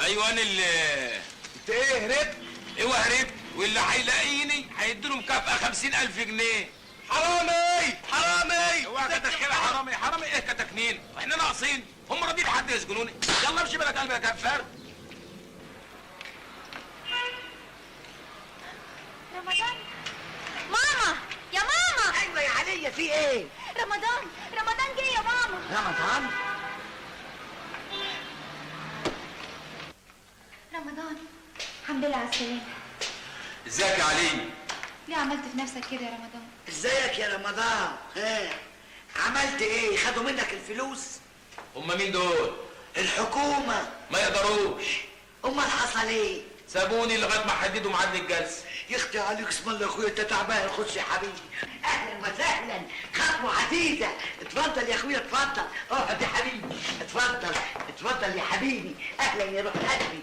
ايوه انا اللي انت ايه هربت؟ ايوه هربت، واللي هيلاقيني هيديله مكافأة 50,000 جنيه. حرامي حرامي. اوعى كتك كده حرامي. حرامي ايه كتكنين؟ احنا ناقصين؟ هم راضيين حد يسجنوني؟ يلا امشي بلا قلبي يا كفار. رمضان. ماما يا ماما. ايوه يا عليا، في ايه؟ رمضان جه يا ماما. رمضان الحمد لله على السلامة. ازيك يا علي؟ ليه عملت في نفسك كده يا رمضان؟ ازيك يا رمضان؟ ها عملت ايه؟ خدوا منك الفلوس؟ هما مين دول؟ الحكومة. ما يقدروش. امال حصل ايه؟ سابوني لغايه ما حددوا ميعاد الجلسه. يختي عليك اسم الله يا اخويا، انت تعبان. خش يا حبيبي. اهلا وسهلا، خطوه عزيزه. اتفضل يا اخويا اتفضل، اقعد يا حبيبي. اتفضل يا حبيبي. اهلا يا روح قلبي.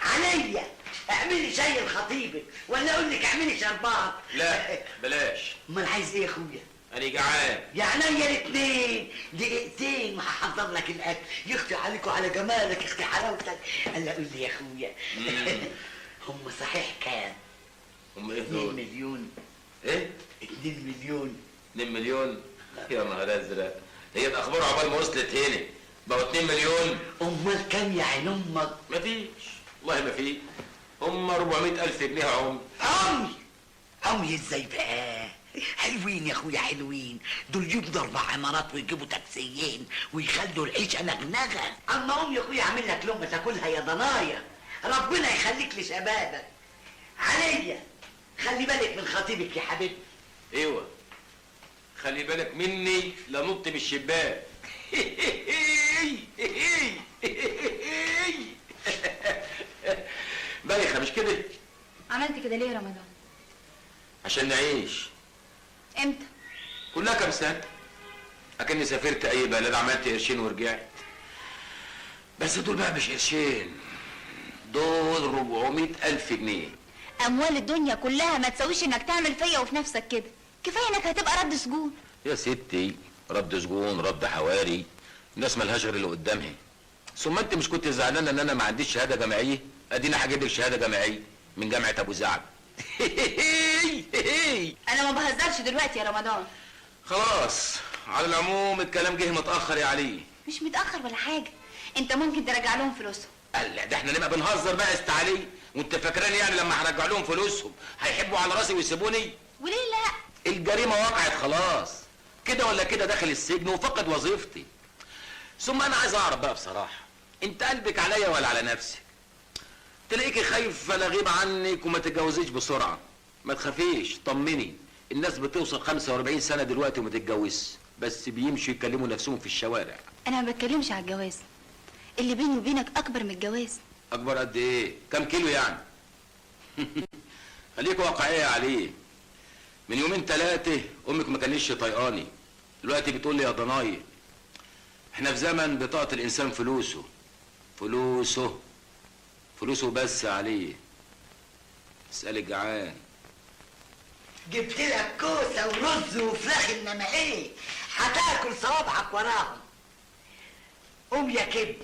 عليا اعملي شاي لخطيبك ولا اقول لك اعملي شربات؟ لا بلاش. امال عايز ايه يا اخويا؟ انا جعان. يا عينيا الاثنين، دقيقتين وهحضر لك الاكل. يختي عليك وعلى جمالك، اختي حلاوتك. قال قول لي يا اخويا هم صحيح كام؟ هم ايه 2 دول؟ مليون. ايه؟ 2 مليون. 2 مليون؟ يا نهار ازرق، هي الاخبار عقبال ما وصلت هنا بقوا 2 مليون؟ امال كام يا عين امك؟ مفيش والله ما في. هم 400,000 جنيه يا عمي. عمي ازاي بقى؟ حلوين يا اخويا حلوين، دول يبنوا 4 عمارات ويجيبوا تاكسيين ويخلوا العيشه نغنغه. اما قوم يا اخويا اعمل لك لقمه تاكلها يا ضنايا، ربنا يخليك لشبابك. عليا خلي بالك من خطيبك يا حبيبي. ايوه خلي بالك مني لنط من الشباك. بايخه مش كده؟ عملت كده ليه يا رمضان؟ عشان نعيش. امتى؟ كلها كام سنه. اكني سافرت اي بلد عملت قرشين ورجعت. بس دول بقى مش قرشين، دول 400,000 جنيه. اموال الدنيا كلها ما تساويش انك تعمل فيا وفي نفسك كده. كفايه انك هتبقى رد سجون. يا ستي رد سجون رد حواري، الناس ملهاش غير اللي قدامها. ثم انت مش كنت زعلانه ان انا ما عنديش شهاده جامعيه؟ ادينا هجيب لك شهاده جامعيه من جامعه ابو زعب. انا ما بهزرش دلوقتي يا رمضان. خلاص على العموم الكلام جه متاخر يا علي. مش متاخر ولا حاجه، انت ممكن ترجع لهم فلوسهم. قال ده احنا نبقى بنهزر بقى يا علي، وانت فاكراني يعني لما هرجع لهم فلوسهم هيحبوا على راسي ويسيبوني؟ وليه لا؟ الجريمه وقعت خلاص، كده ولا كده داخل السجن وفقد وظيفتي. ثم انا عايز اعرف بقى بصراحه، انت قلبك عليا ولا على نفسك؟ تلاقيكي خايفه لا اغيب عنك وما تتجوزيش بسرعه. ما تخافيش طمني، الناس بتوصل 45 سنه دلوقتي وما تتجوزش، بس بيمشوا يكلموا نفسهم في الشوارع. انا ما بتكلمش على الجواز، اللي بيني وبينك اكبر من الجواز. اكبر قد ايه؟ كام كيلو يعني؟ خليك واقعيه عليه. من يومين 3 امك ما كانتش طايقاني، دلوقتي بتقول لي يا ضناي. احنا في زمن بطاقه الانسان فلوسه فلوسه فلوسه بس عليه. اسال الجعان. جبت لك كوسه ورز وفراخ، انما ايه؟ هتاكل صوابعك وراهم. قوم يا كبد.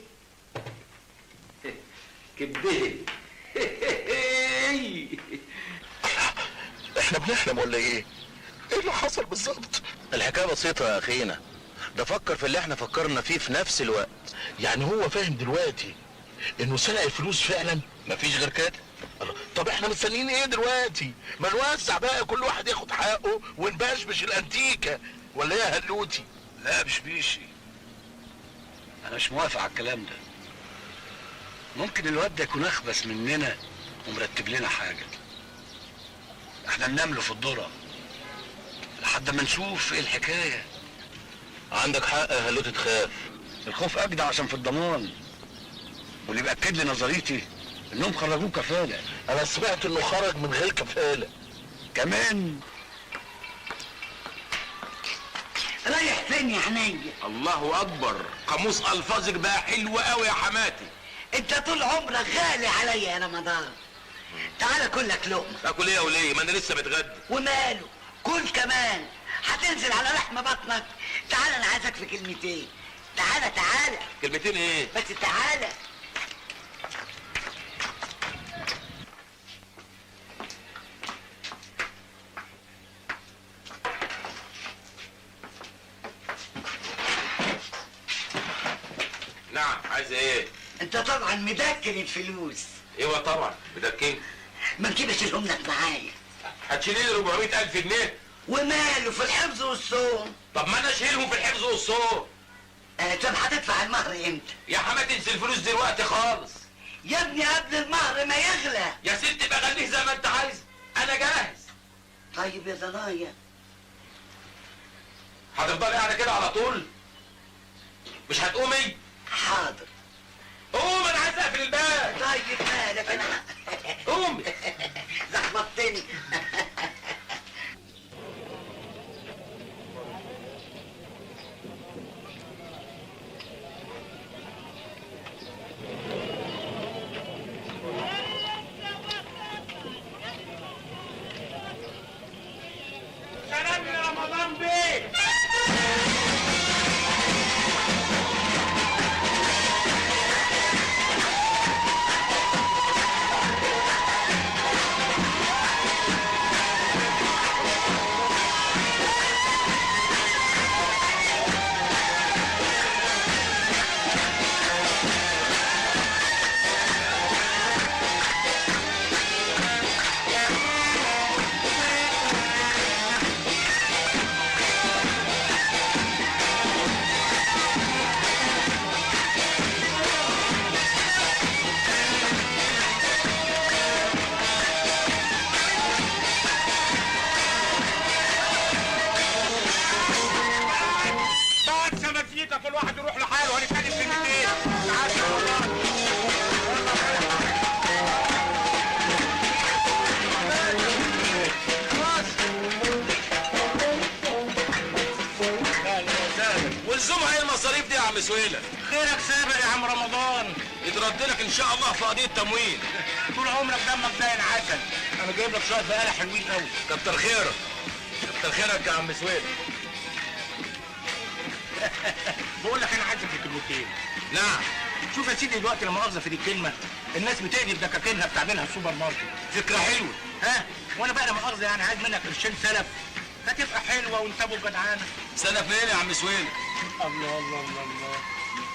كبده. احنا بنحلم ولا ايه؟ ايه اللي حصل بالظبط؟ الحكايه بسيطه يا اخينا، ده فكر في اللي احنا فكرنا فيه في نفس الوقت. يعني هو فاهم دلوقتي انه سرق الفلوس فعلا؟ مفيش غير كده. طب احنا مستنيين ايه دلوقتي؟ ما نوزع بقى، كل واحد ياخد حقه ونبشبش الانتيكه، ولا ايه يا هلوتي؟ لا بشبيشي، انا مش موافق على الكلام ده. ممكن الواد ده يكون اخبث مننا ومرتب لنا حاجه، احنا ننام له في الذره لحد ما نشوف ايه الحكايه. عندك حق يا هلوتي، تخاف. الخوف اجدع عشان في الضمان، واللي بيأكد لي نظريتي انهم خرجوه كفاله. انا سمعت انه خرج من غير كفاله كمان. رايح فين يا عينيا؟ الله اكبر، قاموس الفاظك بقى حلو قوي يا حماتي. انت طول عمرك غالي عليا يا رمضان. تعالى كل لك لقمه. اكل ايه وليه؟ ما انا لسه متغدى. وماله؟ كل كمان. هتنزل على لحم بطنك. تعالى انا عايزك في كلمتين. تعالى. كلمتين ايه؟ بس تعالى. نعم عايز ايه؟ انت طبعا مدكن الفلوس. ايوه طبعا مدكن. ما نجيب اشيلهم لك معايا. هتشيلي لي 400,000 جنيه؟ وماله في الحفظ والصوم. طب ما انا اشيلهم في الحفظ والصوم. طب هتدفع المهر امتى؟ يا حماتي انسي الفلوس دلوقتي خالص. يا ابني قبل المهر ما يغلى. يا ستي بقى خليه زي ما انت عايز، انا جاهز. طيب يا ضنايا هتفضلي قاعده كده على طول؟ مش هتقومي؟ حاضر. قوم انا عايز اقفل الباب. طيب مالك انا قومي. لخبطتني. سلام يا رمضان بيه. كل واحد يروح لحاله، هنتكلم كلمتين. تعالى يا والله. والزومها ايه المصاريف دي يا عم سويلة؟ خيرك سابق يا عم رمضان. يترد لك ان شاء الله في قضية تمويل. طول عمرك دمك باين عسل. انا جايب لك شوية بقالة حلوين قوي. كتر خيرك. كتر خيرك يا عم سويلة. بقول لك انا عايزك في كلمتين. نعم. شوف يا سيدي دلوقتي لا مؤاخذة في دي الكلمة، الناس بتقلب دكاكينها بتعملها في السوبر ماركت. فكرة حلوة. ها؟ وانا بقى لا مؤاخذة يعني عايز منك قرشين سلف. هتبقى حلوة وانت ابو جدعانة. سلف منين يا عم سويلة؟ الله الله الله الله.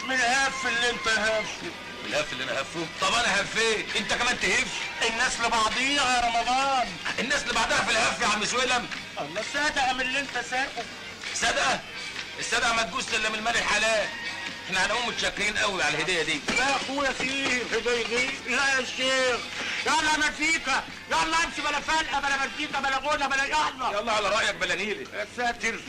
من الهف اللي انت هفه. الهف اللي انا هفه؟ طب انا هفيت، انت كمان تهف؟ الناس لبعضيها يا رمضان. الناس اللي بعدها في الهف يا عم سويلم. الله صدقة من اللي انت ساقه. صدقة؟ الصدقة ما تجوز الا من المال الحلال. احنا هنقوم متشكرين قوي على الهدية دي. لا يا اخويا فيه هدية دي. لا يا شيخ. يلا مزيكا، يلا امشي بلا فلقة بلا مزيكا بلا غنى بلا يلا. يلا على رأيك بلا نيلي. يا ساتر.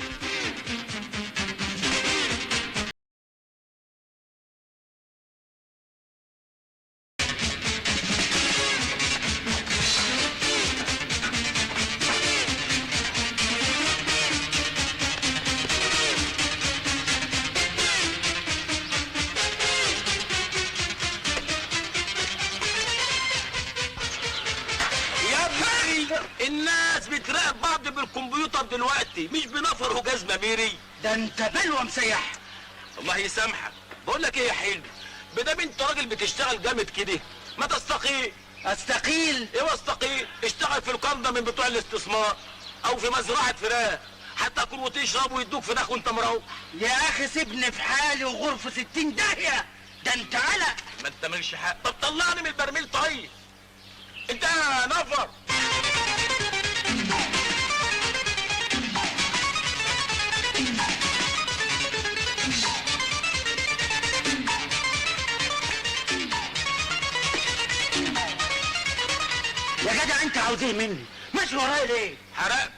الناس بتراقب بعض بالكمبيوتر دلوقتي، مش بنفر وجزمه ميري. ده انت بلوه مسيح. الله يسامحك. بقول لك ايه يا حلو، بدام انت راجل بتشتغل جامد كده ما تستقيل. استقيل؟ ايوه استقيل. اشتغل في القنده من بتوع الاستثمار او في مزرعه فراخ، هتاكل وتشرب ويدوك فراخ وانت مروح. يا اخي سيبني في حالي وغرفه 60 داهيه. ده انت قلق. ما انت مالكش حق. طب طلعني من البرميل طيب. انت نفر. يا جدع انت عاوز ايه مني؟ ماشي ورايا ليه؟ حرقت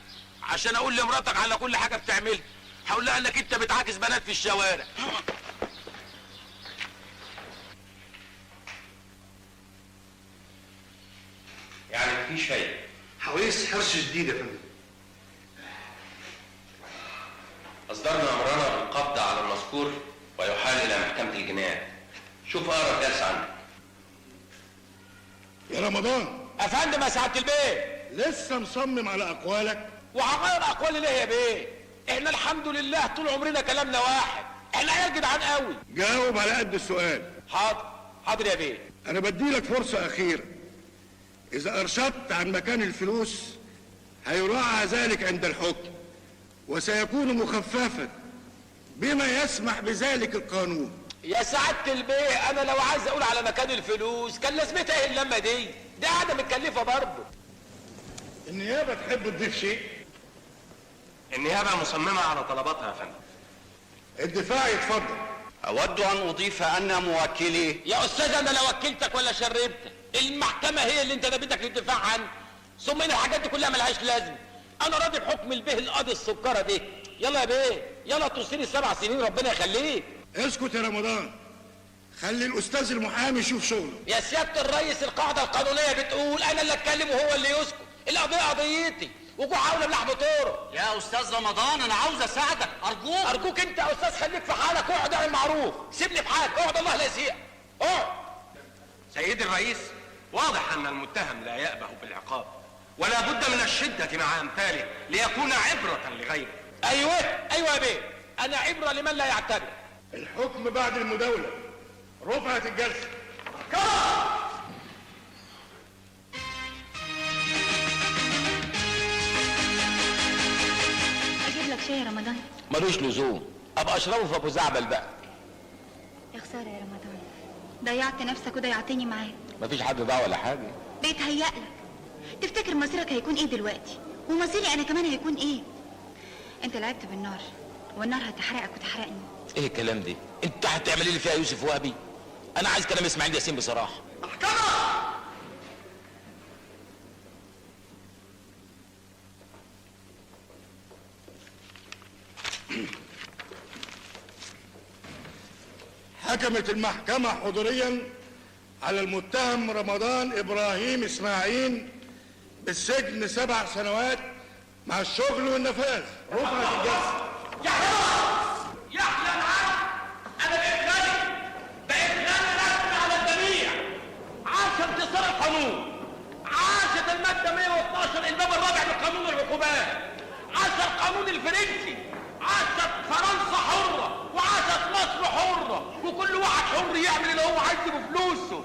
عشان اقول لمراتك على كل حاجه بتعملها. هقول لها انك انت بتعاكس بنات في الشوارع. يعني مفيش فايده. حويس حرش جديد يا فندم. اصدرنا امرنا بالقبض على المذكور ويحال الى محكمه الجنايات. شوف اقرب جلسه عندك. يا رمضان. افندم يا سعاده البيه. لسه مصمم على اقوالك؟ وهغير اقوالي ليه يا بيه؟ احنا الحمد لله طول عمرنا كلامنا واحد. احنا عيال جدعان قوي. جاوب على قد السؤال. حاضر. حاضر يا بيه. انا بديلك فرصة اخيرة. اذا ارشدت عن مكان الفلوس هيراعى ذلك عند الحكم وسيكون مخففا بما يسمح بذلك القانون. يا سعاده البيه انا لو عايز اقول على مكان الفلوس كان لازمتها ايه اللمه دي؟ دي قاعده متكلفه برضه. النيابة تحب تضيف شيء؟ النيابة مصممة على طلباتها يا فندم. الدفاع يتفضل. أود أن أضيف أن موكلي. يا أستاذ أنا لا وكلتك ولا شربتك، المحكمة هي اللي أنت نبيتك للدفاع عنه، ثم إن الحاجات دي كلها ملهاش لازمة. أنا راضي بحكم البيه القاضي السكرة دي. يلا يا بيه، يلا توصيلي 7 سنين ربنا يخليك. اسكت يا رمضان، خلي الأستاذ المحامي يشوف شغله. يا سيادة الرئيس القاعدة القانونية بتقول أنا اللي أتكلم وهو اللي يسكت، القضية قضيتي وجوع حول بلحم طورة. يا أستاذ رمضان أنا عاوز أساعدك، أرجوك. أرجوك أنت يا أستاذ خليك في حالك، اقعد اعمل معروف، سيبني في حالك، اقعد الله لا يسيئك. اقعد. سيدي الرئيس، واضح أن المتهم لا يأبه بالعقاب، ولا بد من الشدة مع أمثاله ليكون عبرة لغيره. أيوه يا بيه، أنا عبرة لمن لا يعتبر. الحكم بعد المداولة. رفعت الجلسة. اجيب لك شاي يا رمضان؟ ملوش لزوم، ابقى اشربه في ابو زعبل بقى. يا خساره يا رمضان، ضيعت نفسك وضيعتني معاك. مفيش حد ضاع ولا حاجه. بيتهيألك. تفتكر مصيرك هيكون ايه دلوقتي؟ ومصيري انا كمان هيكون ايه؟ انت لعبت بالنار والنار هتحرقك وتحرقني. ايه الكلام ده؟ انت هتعملي لي فيها يوسف وهبي؟ انا عايز كلام اسماعيل ياسين بصراحه. حكمت المحكمة حضوريا على المتهم رمضان إبراهيم إسماعيل بالسجن 7 سنوات مع الشغل والنفاذ. رفعت الجلسة. يا احلى العالم، انا بقيت غني رسمي على الجميع. عاش انتصار القانون، عاشت المادة 112 الباب الرابع من قانون العقوبات، عاش القانون الفرنسي، عاشت فرنسا حرة، وعاشت مصر حرة، وكل واحد حر يعمل اللي هو عايزه بفلوسه.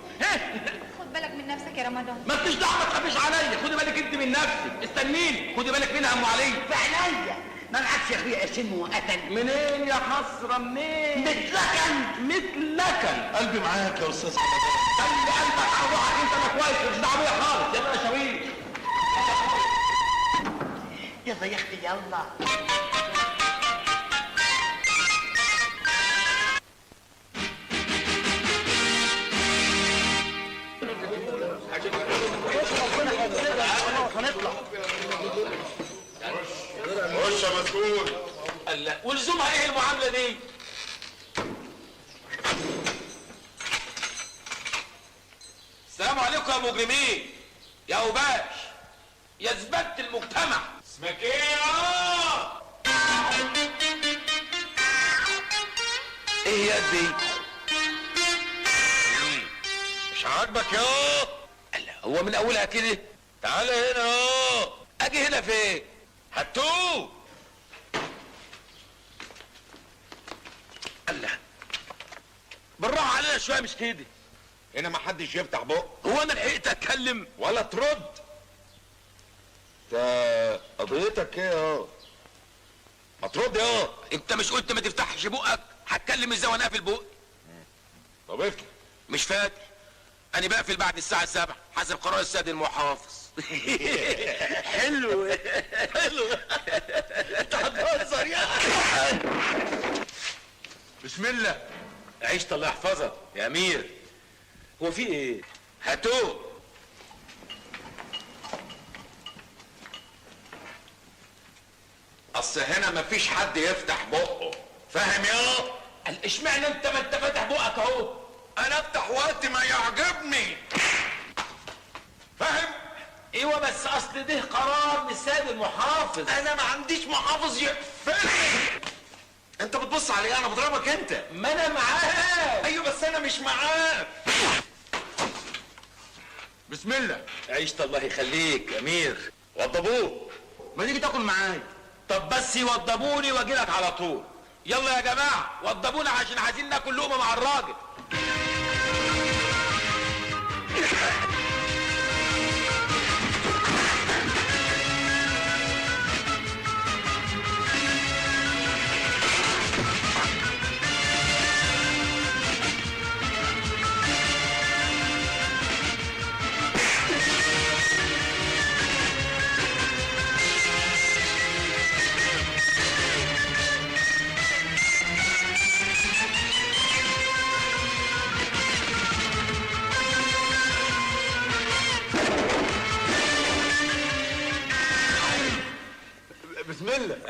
خد بالك من نفسك يا رمضان. ما انتش دعوه، ما تخافيش عليا، خدي بالك انت من نفسك، استنيني، خدي بالك منها ام علي. في عينيا. ما معكش يا اخويا قرشين مؤقتا؟ منين يا حسره منين؟ مثلكن قلبي معاك يا استاذ رمضان. خلي قلبك على روحك، انت ما كويس، مش دعوه بيا خالص. يلا يا شاويش. يلا يا اختي يلا. خش يا مسؤول. الله، ولزومها ايه المعامله دي؟ السلام عليكم يا مجرمين، يا اوباش، يا زبالة المجتمع. اسمك ايه يا؟ ايه يا دي؟ مش عاجبك يا؟ الله، هو من اولها كده؟ تعالى هنا يا. اجي هنا فين؟ هاتوه. الله، بالراحه علينا شويه، مش كده. هنا ما حدش يفتح بقه. هو انا لحقت اتكلم ولا ترد. انت قضيتك ايه يا؟ ما ترد يا. انت مش قلت ما تفتحش بقك؟ هتكلم ازاي وانا قافل بقي؟ طب افتح. مش فاكر، انا بقفل بعد الساعه 7 حسب قرار السيد المحافظ. حلو حلو. انت هتهزر يا. بسم الله. عيشت الله يحفظك يا امير. هو في ايه؟ هاتوه. اصل هنا مفيش حد يفتح بقه، فاهم يا؟ قال اشمعنى انت ما انت فاتح بقك اهو؟ انا افتح وقت ما يعجبني، فاهم؟ ايوه بس اصل ده قرار من السيد المحافظ. انا ما عنديش محافظ يقفلني. انت بتبص علي، انا بضربك انت. ما انا معاك. ايوه بس انا مش معاك. بسم الله. عيشت الله يخليك يا امير. وضبوه. ما تيجي تاكل معايا؟ طب بس يوضبوني واجي لك على طول. يلا يا جماعه وضبونا عشان عايزين ناكل لقمه مع الراجل.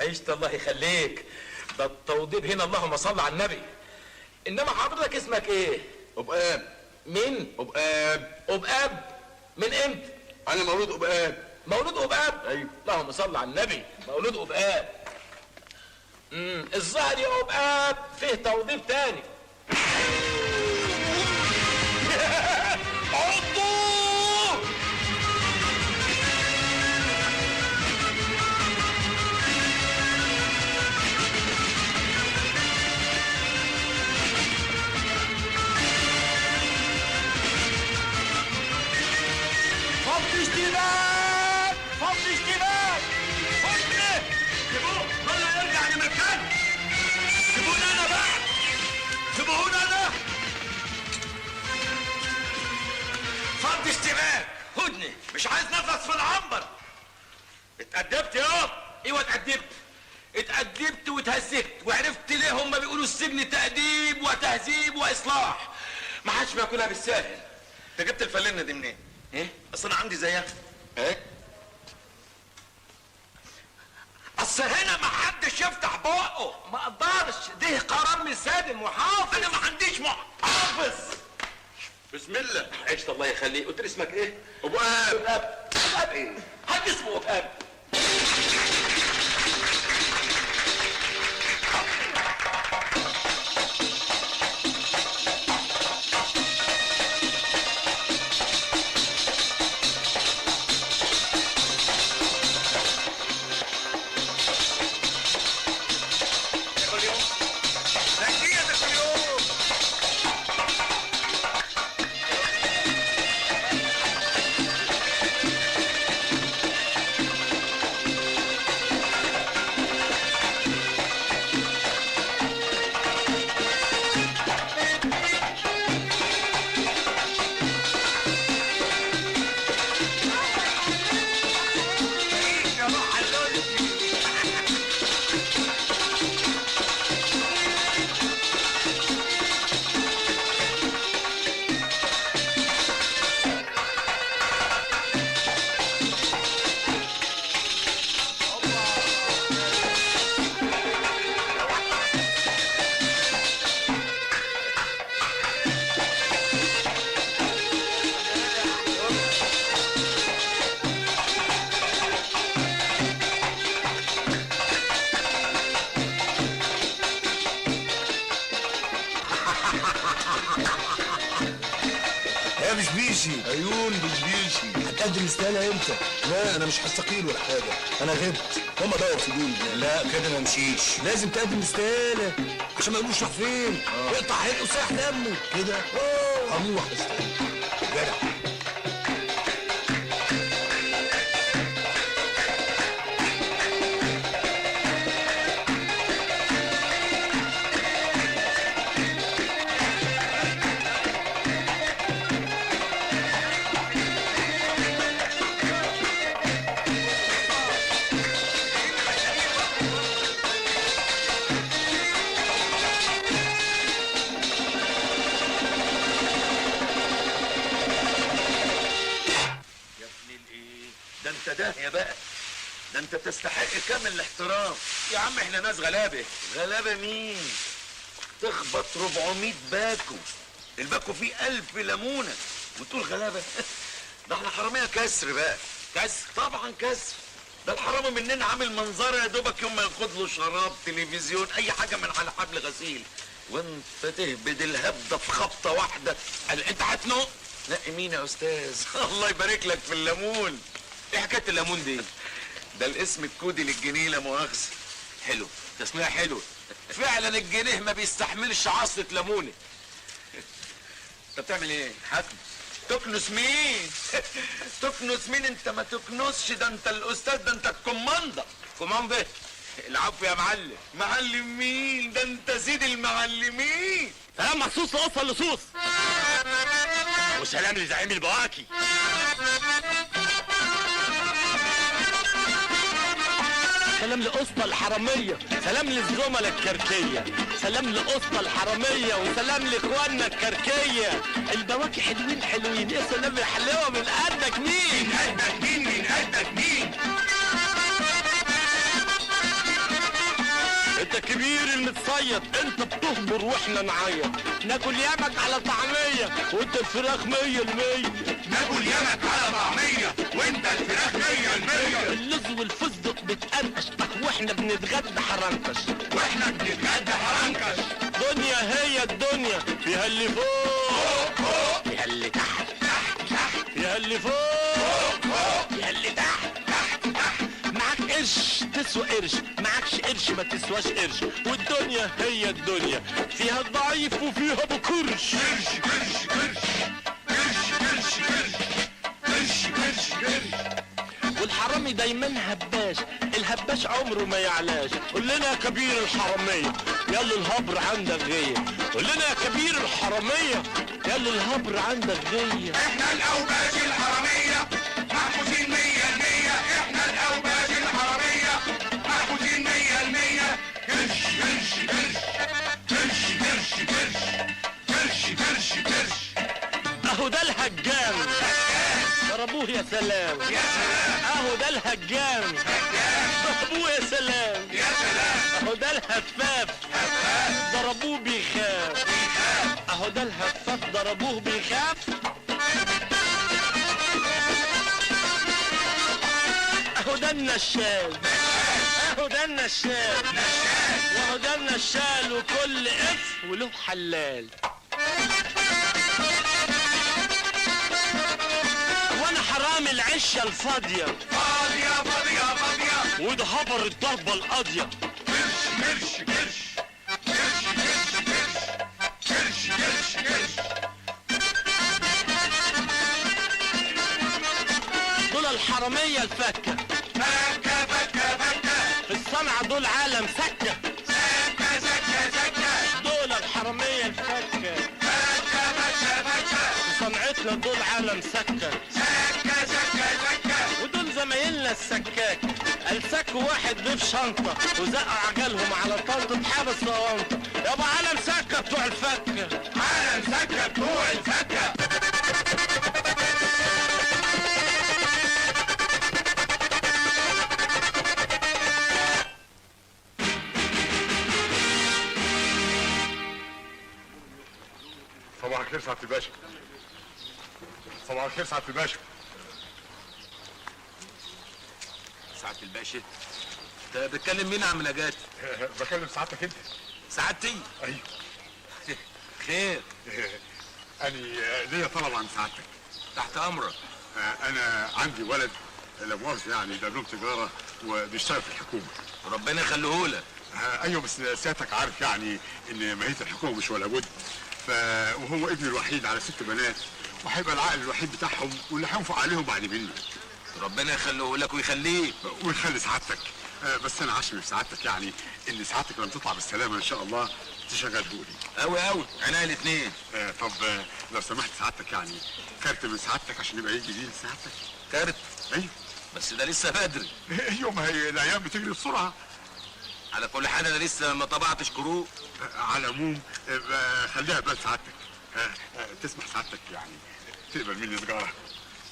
عيشت الله يخليك. ده التوضيب هنا اللهم صل على النبي. انما حضرتك اسمك ايه؟ أبقاب. مين؟ أبقاب. أبقاب؟ من امتى؟ أنا مولود أبقاب. مولود أبقاب؟ أيوه. اللهم صل على النبي. مولود أبقاب. الظاهر يا أبقاب فيه توضيب تاني. فضي اشتباك، فضي اشتباك. فضي. سيبوه كله يرجع لمكانه. سيبوني انا بقى، سيبوني انا. فضي اشتباك. هدني مش عايز نفس في العنبر. اتأدبت يا ايوه اتأدبت واتهزقت وعرفت ليه هم بيقولوا السجن تأديب وتهذيب وإصلاح. ما حدش بياكلها بالساهل. انت جبت الفلنه دي منين؟ ايه؟ اصل انا عندي زيها. ايه؟ اصل هنا ما حدش يفتح بقه. ما اقدرش، ده قرار من سيد المحافظ. انا ما عنديش محافظ. بسم الله. عشت الله يخليك. قلت لي اسمك ايه؟ أبقاب. أبقاب ايه؟ حد اسمه أبقاب. يا مش بيشي عيون بشبيشي. هتقدم استقالة امتى؟ لا انا مش هستقيل ولا حاجه، انا غبت. هم دور في دول. لا كده ما مشيش، لازم تقدم استقالة عشان ما يقولوش راح فين. يقطع حلقه وساح دمه كده. هروح استقيل. جدع. ده انت داهية بقى. ده انت تستحق كامل الاحترام. يا عم احنا ناس غلابه. غلابة مين؟ تخبط 400 باكو، الباكو فيه 1000 ليمونة وتقول غلابة؟ ده احنا حرامية كسر بقى. كسر؟ طبعا كسر. ده الحرامي مننا عامل منظره يا دوبك يوم ما ياخد له شراب، تلفزيون، اي حاجة من على حبل غسيل، وانت تهبد الهبدة في خبطة واحدة. قال انت هتنق؟ نقي مين يا استاذ؟ الله يبارك لك في الليمون. ايه حكايه الليمون دي؟ ده الاسم الكودي للجنيه، لا مؤاخذة. حلو، تسمية حلو. فعلا الجنيه ما بيستحملش عصرة ليمونة. انت بتعمل ايه؟ حكم. تكنس مين؟ تكنس مين؟ انت ما تكنسش، ده انت الاستاذ، ده انت الكوماندا. كوماندا؟ العفو يا معلم. معلم مين؟ ده انت سيد المعلمين. سلام مخصوص لقصة اللصوص، وسلام لزعيم البواكي. سلام لقسطة الحرامية، سلام للزملاء الكركية، سلام لقسطة الحرامية، وسلام لاخواننا الكركية. البواكي حلوين حلوين، يا سلام يا حلاوة. من قدك مين؟ من قدك مين؟ من قدك مين؟ انت كبير المتصيد، انت بتهبر واحنا نعيط. ناكل يمك على طعميه وانت الفراخ 100%. ناكل يمك على طعميه وانت الفراخ 100%. اللوز والفستق بتقرقش واحنا بنتغدى حرنكش. واحنا بنتغدى حرنكش. دنيا هي الدنيا، فيها اللي فوق فوق، فيها اللي تحت تحت، فيها اللي فوق فوق، فيها اللي تحت معاك قرش تسوى قرش، معاكش قرش ما تسواش قرش. والدنيا هي الدنيا، فيها الضعيف وفيها ابو كرش. قرش قرش قرش قرش قرش قرش قرش قرش. والحرامي دايما هباش، الهباش عمره ما يعلاش. قول لنا يا كبير الحرامية يلا الهبر عندك غية. قول لنا يا كبير الحرامية يلا الهبر عندك غية. احنا الاوباش الحرامية محفوظين 100%. احنا الاوباش الحرامية محفوظين 100%. قرش قرش قرش قرش قرش قرش قرش قرش قرش. اهو ده الهجام ضربوه يا سلام. يا سلام. اهو ده الهجام ضربوه يا سلام. يا سلام. اهو ده الهفاف ضربوه بيخاف. اهو ده الهفاف ضربوه بيخاف. اهو ده النشال اهو ده النشال واهو ده النشال وكل اف وله حلال. وانا حرامي العشه الفاضيه فاضية فاضية فاضية. وده هبر الضربه القاضيه. قرش قرش قرش قرش قرش قرش قرش قرش قرش. دول الحراميه الفكه فكة فكة فكة. في الصنعه دول عالم سكه. سكة سكة سكة. دول الحراميه الفكه فكة فكة فكة. في صنعتنا دول عالم سكه. سكة سكة سكة. ودول زمايلنا السكاك السكوا واحد ضيف شنطه وزقوا عجلهم على طنطه اتحبس صوانطه. يابا عالم سكه بتوع الفكه. عالم سكة بتوع الفكة. صباح الخير سعادة الباشا. صباح الخير سعادة الباشا. سعادة الباشا انت بتكلم مين يا عم نجاتي؟ بكلم سعادتك انت. سعادتي؟ ايوه. خير. اني ليا طلب عن سعادتك. تحت امرك. انا عندي ولد لا مؤاخذة يعني دبلوم تجارة وبيشتغل في الحكومة. ربنا يخليهولك. ايوه بس سيادتك عارف يعني ان ماهية الحكومة مش ولا بد. وهو ابني الوحيد على 6 بنات وهيبقى العقل الوحيد بتاعهم واللي هينفق عليهم بعد مني. ربنا يخليهولك ويخليك. ويخلي سعادتك. بس انا عشمي في سعادتك يعني ان سعادتك لما تطلع بالسلامة ان شاء الله تشغلهولي. قوي قوي عينيا الاثنين. طب لو سمحت سعادتك يعني كارت من سعادتك عشان يبقى يجي جديد سعادتك. كارت؟ ايوه. بس ده لسه بدري. ايوه ما هي الايام بتجري بسرعه. على كل حال انا لسه ما طبعتش كروت. على العموم خليها بال سعادتك. تسمح سعادتك يعني تقبل مني سجاره.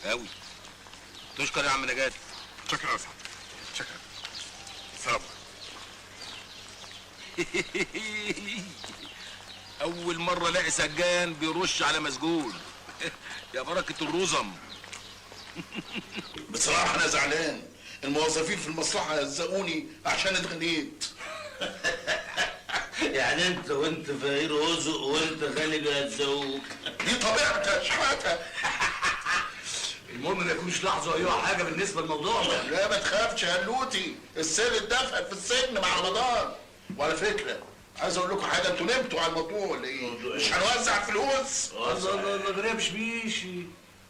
قوي. تشكر يا عم نجاتي. شكرا يا سعادتك. شكرا. سلام. اول مره الاقي سجان بيرش على مسجون. يا بركه الرزم. بصراحة أنا زعلان، الموظفين في المصلحة هزقوني عشان اتغنيت. يعني انت وانت فقير رزق وانت غني بيهزقوك. دي طبيعتي يا شحاتة. المهم ما يكونش لاحظوا اي حاجه بالنسبه للموضوع ده. لا ما تخافش يا هلوتي، السر اتدفن في السجن مع رمضان. وعلى فكرة عايز اقول لكم حاجة، انتوا نمتوا على الموضوع ولا ايه؟ مش هنوزع فلوس؟ الله الله الله غريب بيشي.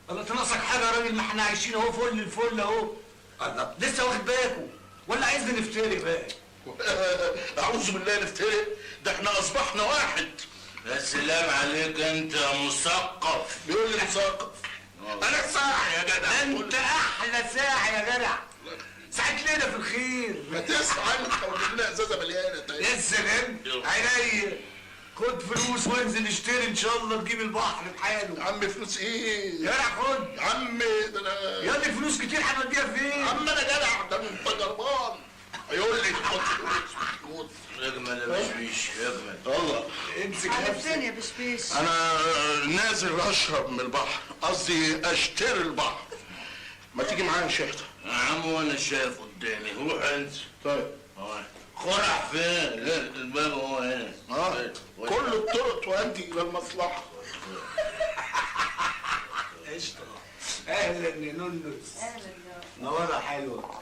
الله تناقصك حاجه يا راجل؟ ما احنا عايشين اهو فل الفل اهو. الله لسه واخد بالكم ولا عايزنا نفتري بقى؟ اعوذ بالله نفترق، ده احنا اصبحنا واحد. يا سلام عليك انت يا مثقف. بيقول لي مثقف. انا ساعة يا جدع. انت احلى ساعة يا جدع. ساعة ليلة في الخير. ما تسعى انت وتجيب لنا ازازة مليانة. يا سلام عينيا. خد فلوس وانزل اشتري ان شاء الله تجيب البحر بحاله. يا عم فلوس ايه؟ يا جدع خد. يا عم ده انا يا ابني فلوس كتير هنوديها فين؟ يا عم انا جدع، ده انت جربان. هيقول لي اجمل يا بشبيش اجمل. الله امسك على نفسك. فين يا بشبيش؟ انا نازل اشرب من البحر، قصدي اشتري البحر. ما تيجي معايا يا شيخ؟ يا عم وانا شايف قدامي، روح انت. طيب خرع فين؟ لا الباب هو هنا. كل الطرق تؤدي الى المصلحه. قشطه. اهلا يا نونس. اهلا يا نوره حلوه.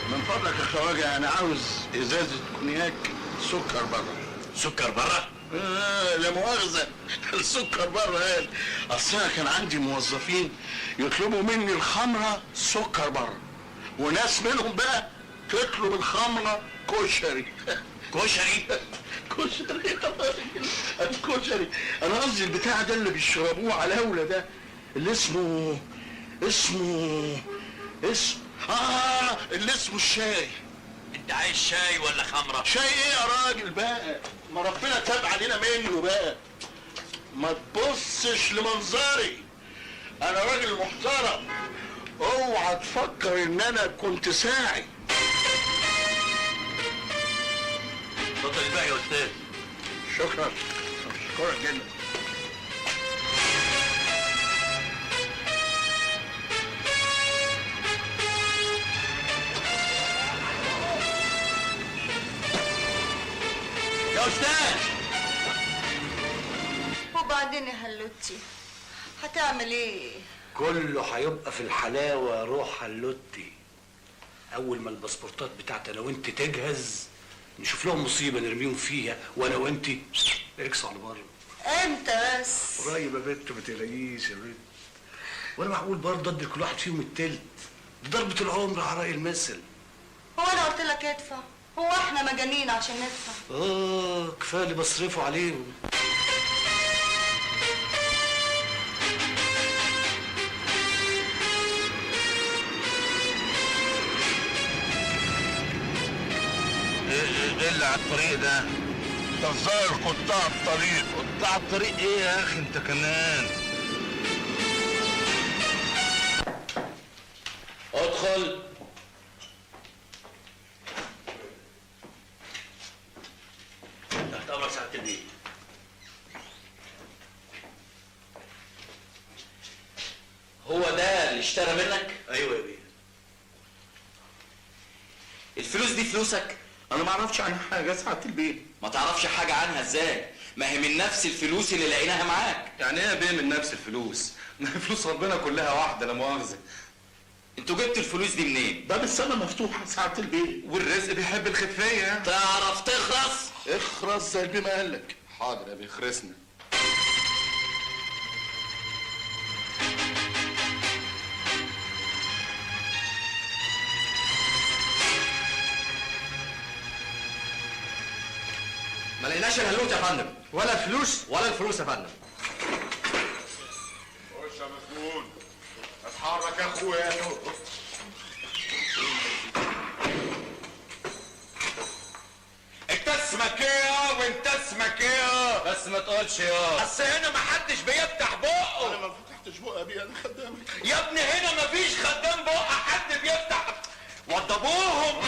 من فضلك يا خواجه انا عاوز ازازه كونياك سكر بره. سكر بره؟ لا مؤاخذه السكر بره قال اصل انا كان عندي موظفين يطلبوا مني الخمره سكر بره، وناس منهم بقى تطلب الخمره كشري. كشري؟ كشري يا راجل، الكشري. انا قصدي البتاع ده اللي بيشربوه على الاولى ده اللي اسمه اللي اسمه الشاي. انت عايز شاي ولا خمره؟ شاي ايه يا راجل بقى؟ ما ربنا تاب علينا منه بقى. ما تبصش لمنظري، انا راجل محترم. اوعى تفكر ان انا كنت ساعي. اتفضل الباقي يا استاذ. شكرا اشكرك جدا. يا استاذ. وبعدين يا هلوتي هتعمل ايه؟ كله هيبقى في الحلاوه يا روح هلوتي. اول ما الباسبورتات بتاعتي انا وانت تجهز نشوف لهم مصيبه نرميهم فيها، وانا وانت اركسوا على بره. امتى بس؟ قريب يا بنت ما تقلقيش يا بنت. وانا معقول برضه ادي كل واحد فيهم التلت؟ دي ضربه العمر على راي المثل. هو انا قلت لك ادفع؟ هو احنا مجانين عشان ندفع؟ كفايه اللي بصرفه عليهم. ايه اللي على الطريق ده؟ ده الظاهر قطاع الطريق. قطاع الطريق ايه يا اخي انت كمان؟ ادخل. تحت امرك سعاده البيه. هو ده اللي اشترى منك؟ ايوه يا بيه. الفلوس دي فلوسك؟ انا ما اعرفش عنها حاجه سعاده البيه. ما تعرفش حاجة عنها ازاي؟ ما هي من نفس الفلوس اللي لقيناها معاك. يعني ايه يا بيه من نفس الفلوس؟ ما هي فلوس ربنا كلها واحدة لا مؤاخذة. انتوا جبتوا الفلوس دي منين؟ باب السما مفتوحه سعاده البيه. والرزق بيحب الخفية. تعرف تخرس؟ اخرس زي البيه ما قال لك. حاضر يا بيه خرسنا. ما لقيناش الهلوت يا فندم، ولا الفلوس ولا الفلوس يا فندم. خش يا مسجون. اتحرك يا اخويا. انت اسمك ايه وانت اسمك ايه؟ بس ما تقولش يا. اصل هنا محدش بيفتح بقه. انا ما فتحتش بقى يا بيه، انا خدامك. يا ابني هنا مفيش خدام بقه حد بيفتح. وضبوهم.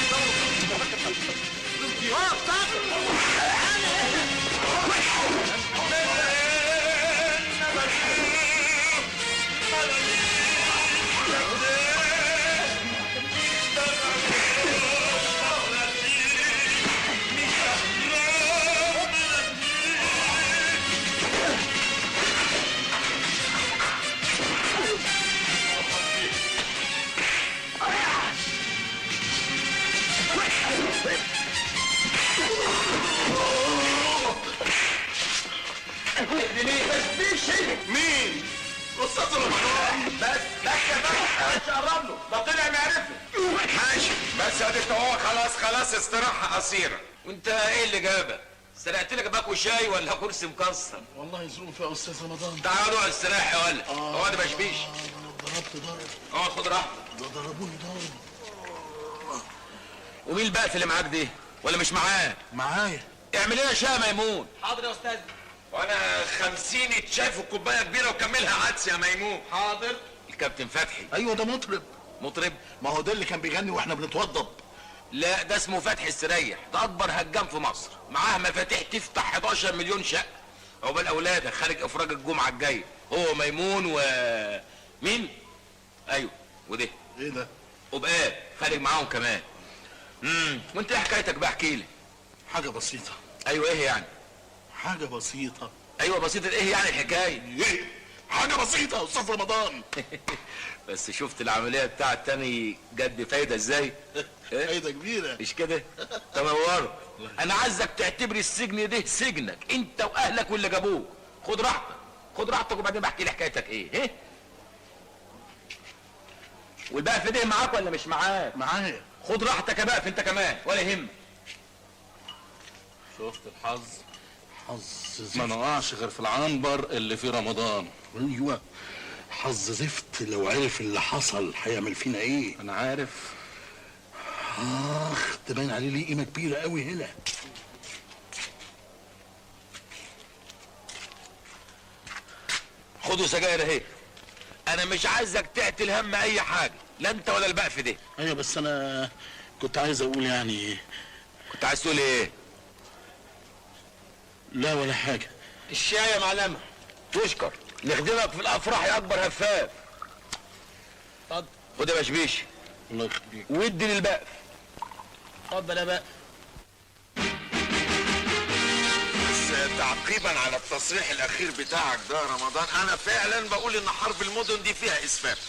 مين؟ استاذ رمضان. بس يا باشا مش قرب له، ده طلع معرفه. ماشي بس ادي هو خلاص استراحة قصيرة. وانت ايه اللي جابك؟ سرقت لك باكو شاي ولا كرسي مكسر؟ والله يزوم فيها استاذ رمضان. تعالوا اقعد استريح يا ولد. اقعد ما بشبيش. ضربت ضرب. اقعد خد راحتك. ضربوني ضرب. ومين البقف اللي معاك دي؟ ولا مش معاه؟ معايا. اعمل ايه يا شاه ميمون؟ حاضر يا استاذ. وانا 50 اتشاف وكوبايه كبيره وكملها عدس يا ميمون. حاضر. الكابتن فتحي. ايوه ده مطرب. مطرب؟ ما هو ده اللي كان بيغني واحنا بنتوضب. لا ده اسمه فتحي السريح، ده اكبر هجام في مصر، معاه مفاتيح تفتح 11 مليون شقه. عقبال اولادك خارج افراج الجمعه الجايه، هو ميمون و مين؟ ايوه وده ايه ده؟ وبقى خارج معاهم كمان. وانت ايه حكايتك بقى؟ احكي لي. حاجه بسيطه. ايوه ايه يعني؟ حاجه بسيطه. ايوه بسيطه ايه يعني الحكايه؟ ايه؟ حاجه بسيطه يا استاذ رمضان. بس شفت العمليه بتاعت تاني جد فايده ازاي؟ فايده كبيره مش كده؟ تنورت. انا عايزك تعتبر السجن ده سجنك انت واهلك واللي جابوك. خد راحتك خد راحتك وبعدين بحكي لي حكايتك ايه؟ والبقف ده معاك ولا مش معاك؟ معايا. خد راحتك يا بقف انت كمان ولا يهمك. شفت الحظ؟ حظ زفت. ما نقعش غير في العنبر اللي في رمضان. ايوه حظ زفت. لو عرف اللي حصل هيعمل فينا ايه؟ انا عارف. اخ ده باين عليه ليه قيمه كبيره قوي هنا. خدوا سجاير اهي. انا مش عايزك تعتل هم اي حاجه، لا انت ولا البقف ده. ايوه بس انا كنت عايز اقول يعني. كنت عايز تقول ايه؟ لا ولا حاجه. الشاي يا معلمه. تشكر. نخدمك في الافراح يا اكبر هفاف. اتفضل. خد يا بشبيش. الله يخليك. وادي للبقف. اتفضل يا بقى. بس تعقيبا على التصريح الاخير بتاعك ده يا رمضان، انا فعلا بقول ان حرب المدن دي فيها اسفاف.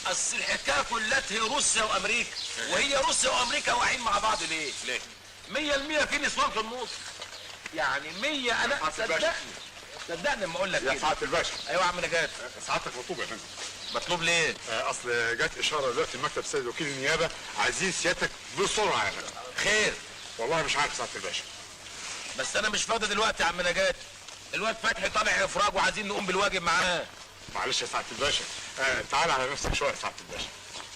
اصل الحكايه كلها هي روسيا وامريكا، وهي روسيا وامريكا واقعين مع بعض ليه؟ ليه؟ 100% في نسوان في النص. يعني 100 انا صدقني لما اقول لك يا كده. سعاده الباشا. ايوه يا عم نجاة. سعادتك مطلوب يا فندم. مطلوب ليه؟ اصل جت اشاره دلوقتي مكتب سيد وكيل النيابه عايزين سيادتك بسرعه يا فندم. خير. والله مش عارف سعاده الباشا. بس انا مش فاضي دلوقتي يا عم نجاة. الواد فتحي طالع افراج وعايزين نقوم بالواجب معاه. معلش يا سعاده الباشا. تعال على نفسك شويه يا سعاده الباشا.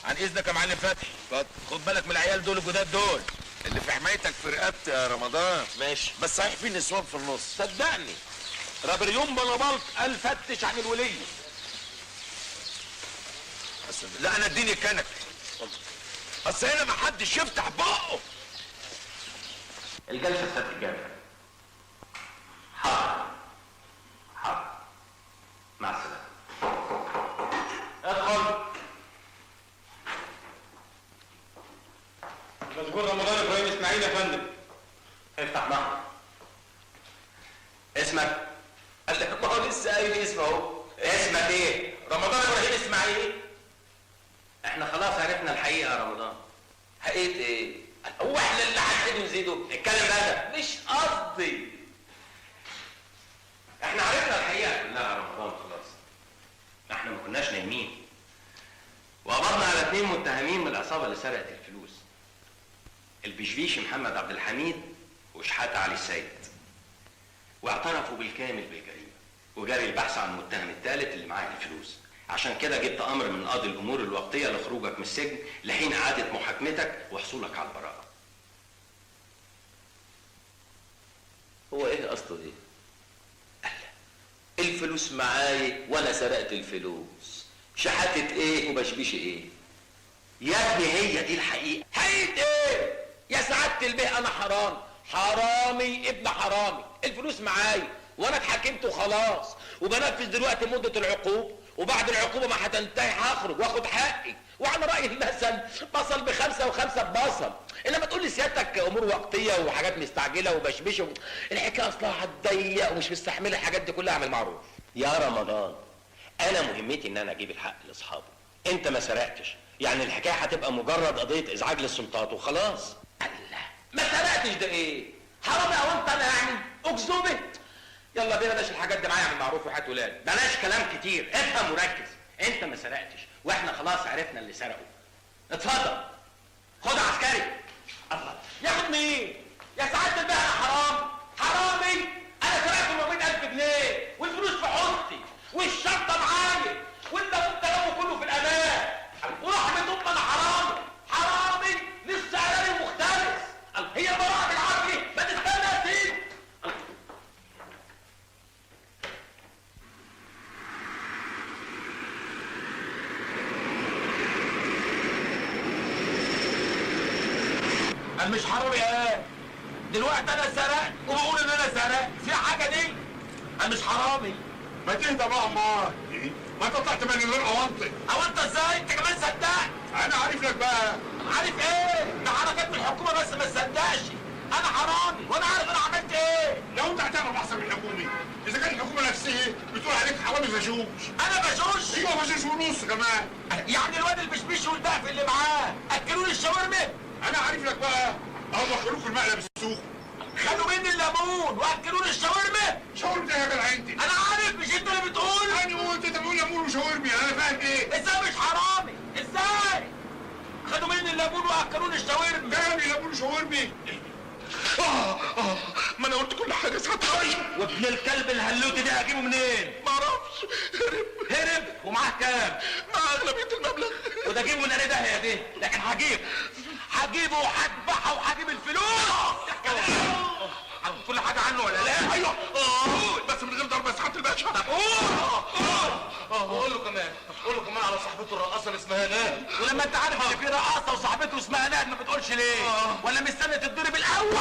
عن اذنك يا معلم فتحي. اتفضل. خد بالك من العيال دول الجداد دول اللي في حمايتك في رقبتي يا رمضان. ماشي. بس صحيح في نسوان في النص. صدقني رابريون بلبلط قال فتش عن الوليه. لا انا اديني الكنكه. اصل هنا ما حدش يفتح بقه. الجلسه ستتجدد. حاضر حاضر. مع السلامه. ادخل. مذكور رمضان ابراهيم اسماعيل يا فندم. افتح معه. اسمك؟ ما هو لسه قايل اسمه اهو. اسمك ايه؟ رمضان ابراهيم اسماعيل. احنا خلاص عرفنا الحقيقه يا رمضان. حقيقة ايه؟ هو احنا اللي هنحدد ونزيده؟ اتكلم بقى. مش قصدي. احنا عرفنا الحقيقه كلها يا رمضان خلاص. احنا ما كناش نايمين. وقبضنا على 2 متهمين من العصابه اللي سرقت الفلوس. البشبيش محمد عبد الحميد وشحاته علي السيد. واعترفوا بالكامل بالجريمه. وجاري البحث عن المتهم الثالث اللي معاه الفلوس. عشان كده جبت امر من قاضي الامور الوقتيه لخروجك من السجن لحين اعاده محاكمتك وحصولك على البراءه. هو ايه قصده ايه؟ الفلوس معايا وانا سرقت الفلوس. شحاتة ايه وبشبيش ايه؟ يا ابني هي دي الحقيقه. حقيقة ايه؟ يا سعادة البيه انا حرامي ابن حرامي. الفلوس معايا وانا اتحاكمت وخلاص، وبنفذ دلوقتي مدة العقوبة، وبعد العقوبة ما هتنتهي هخرج واخد حقي. وعلى رأي المثل بصل ب5 و5 ببصل. انما تقول لي سيادتك امور وقتية وحاجات مستعجلة وبشبش الحكاية اصلها هتضيق ومش مستحملة الحاجات دي كلها. اعمل معروف يا رمضان. انا مهمتي ان انا اجيب الحق لاصحابه. انت ما سرقتش، يعني الحكايه هتبقى مجرد قضيه ازعاج للسلطات وخلاص. الله، ما سرقتش ده ايه؟ حرامي او انت انا يعني اكذوبه. يلا بينا بلاش الحاجات دي معايا. اعمل معروف وحياة ولاد. بلاش كلام كتير، افهم وركز. انت ما سرقتش واحنا خلاص عرفنا اللي سرقه. اتفضل خد عسكري. الله، ياخد مين؟ يا سعادة البيه انا حرام مش حرامي ايه؟ دلوقتي انا سرقت وبقول ان انا سرقت، في حاجه دي؟ انا مش حرامي. ما تهدى بقى امال. ما انت طلعت من غير اوانطه. اوانطه ازاي؟ انت كمان صدقت. انا عارف لك بقى. عارف ايه؟ ده حركات من الحكومه بس ما تصدقش. انا حرامي وانا عارف انا عملت ايه. لو انت هتعرف احسن من الحكومه، اذا كانت الحكومه نفسها بتقول عليك حرامي فشوش. انا بشوش؟ ايوه فشوش ونص كمان. يعني الواد البشبيش والبقف اللي معاه اكلوا لي الشاورما؟ انا عارف لك بقى. اهو دخلوك المقلب السوق. خدوا مني الليمون واكلوا لي الشاورما؟ شاورما ايه يا جدع انت؟ انا عارف، مش انت اللي بتقول؟ انا قلت انت بتقول ليمون وشاورما، انا فاهم ايه؟ ازاي مش حرامي؟ ازاي؟ خدوا مني الليمون واكلوا لي الشاورما. تاني ليمون وشاورما؟ ما انا قلت كل حاجه ساعتها. وابن الكلب الهلوتي ده هجيبه منين؟ ما اعرفش. هرب ومعاه كام؟ مع اغلبيه المبلغ. وده اجيبه من انا داهيه دي، لكن هجيبه وهذبحه وهجيب الفلوس. كل حاجه عنه ولا لا؟ ايوه بس من غير ضرب ساعات الباشا. طب قول له كمان، قول له كمان على صاحبته الرقاصه اللي اسمها ناد. ولما انت عارف ان في رقاصه وصاحبته اسمها ناد ما بتقولش ليه؟ ولا مستني تتضرب الاول؟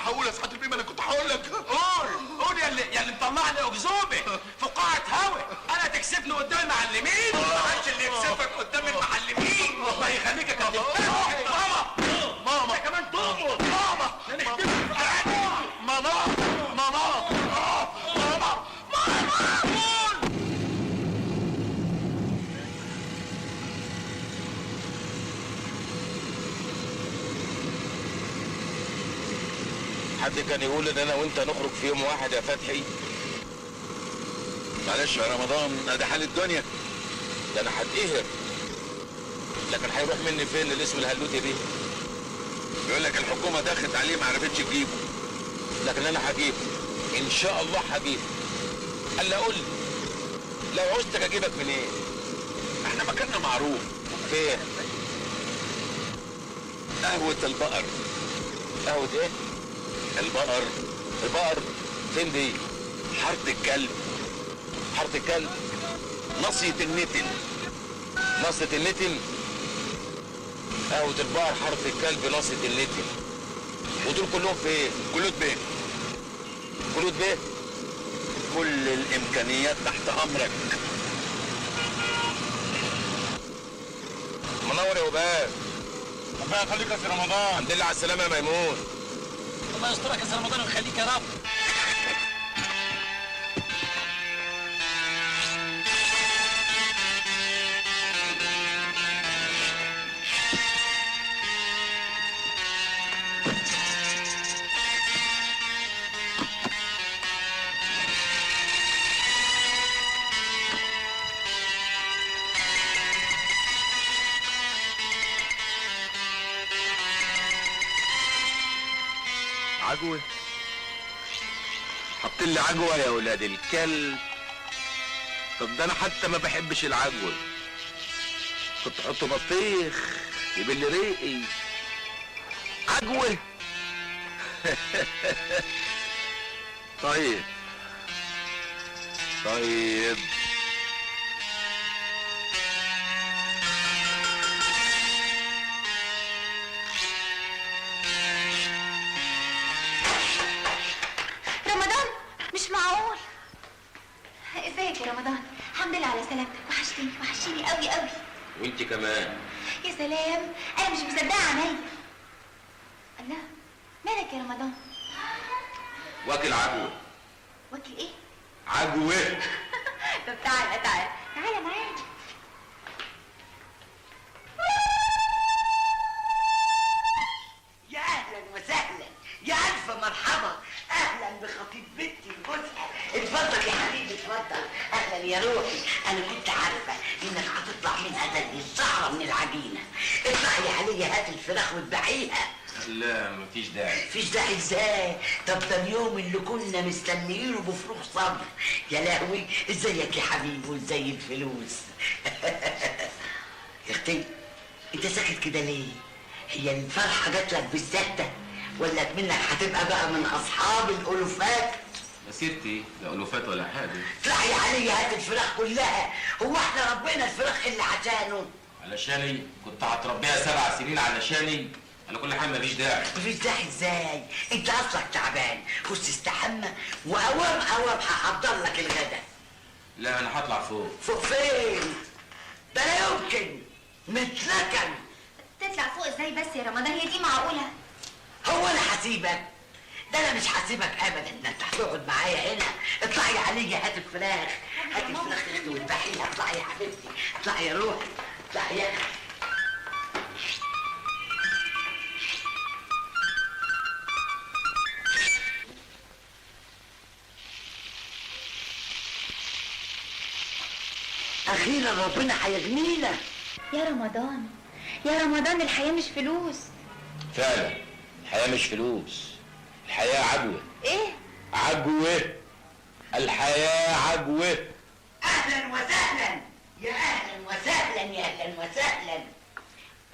هقول يا سعاده البيه، انا كنت هقول لك. قول يا اللي مطلعني اكذوبه في قاعه هوا. انا تكسفني قدام المعلمين؟ معلش اللي يكسفك قدام المعلمين الله يخليك يا كابتن. ماما انت كمان تقبض. ماما حد كان يقول ان انا وانت نخرج في يوم واحد يا فتحي؟ معلش يا رمضان، ادي حال الدنيا. ده انا هتقهر، لكن هيروح مني فين الاسم الهلوتي دي؟ بيقول لك الحكومه دخلت عليه ما عرفتش تجيبه. لكن انا هجيبه ان شاء الله هجيبه. قال اقول لي لو عوزتك اجيبك منين؟ احنا مكاننا معروف. فين؟ قهوه البقر. قهوه ايه؟ البقر. البقر فين دي؟ حاره الكلب. حاره الكلب؟ ناصيه النتن. ناصيه النتن؟ قهوه البقر، حاره الكلب، ناصيه النتن. ودول كلهم فين؟ كلود بيه. كلود بيه؟ كل الامكانيات تحت امرك. منور يا وباب. ربنا يخليك يا سي رمضان. الحمد لله على السلامه يا ميمون. الله يسترك يا سي رمضان ويخليك يا رب. عجوة؟ حط لي عجوة يا ولاد الكلب. طب ده انا حتى ما بحبش العجوة، كنت احط بطيخ يبل ريقي. عجوة؟ طيب طيب. مش معقول. ازيك يا رمضان؟ الحمد لله على سلامتك، وحشتيني قوي قوي. وانت كمان. يا سلام، انا مش مصدقه عينيا. الله، مالك يا رمضان؟ واكل عجوه. واكل ايه؟ عجوه. طب تعالى معايا. يا اهلا وسهلا، يا الف مرحبا، اهلا بخطيب بنتي وجوزها. اتفضل يا حبيبي اتفضل. اهلا يا روحي، انا كنت عارفه انك هتطلع منها زي الشعره من العجينه. اطلعي عليا هات الفراخ واتبعيها. لا مفيش داعي. مفيش داعي ازاي؟ طب ده اليوم اللي كنا مستنيينه بفروغ صبر. يا لهوي، ازيك يا حبيبي وازاي الفلوس؟ يا اختي انت ساكت كده ليه؟ هي الفرحه جات لك بالذات ولا منك هتبقى بقى من اصحاب الالوفات؟ مسيرتي لا الوفات ولا حاجه. اطلعي عليا هات الفراخ كلها. هو احنا ربنا الفراخ اللي عشانه؟ علشاني كنت هتربيها 7 سنين علشاني. على كل حال مفيش داعي. مفيش داعي ازاي؟ انت اصلك تعبان، خش تستحمى واوام هحضر لك الغدا. لا انا هطلع فوق. فوق فين؟ ده لا يمكن، متلكن. تطلع فوق ازاي بس يا رمضان؟ هي دي معقولة؟ هو انا هسيبك؟ ده انا مش هسيبك ابدا، ده انت هتقعد معايا هنا. اطلعي يا عليا، هات الفراخ، هات الفراخ تاخدي وتذبحيها. اطلعي يا حبيبتي، اطلعي يا روحي، اطلعي يا اخي. اخيرا ربنا هيغنينا. يا رمضان يا رمضان، الحياة مش فلوس. فعلا الحياة مش فلوس، الحياة عجوة. ايه؟ عجوة، الحياة عجوة. اهلا وسهلا، يا اهلا وسهلا، يا اهلا وسهلا.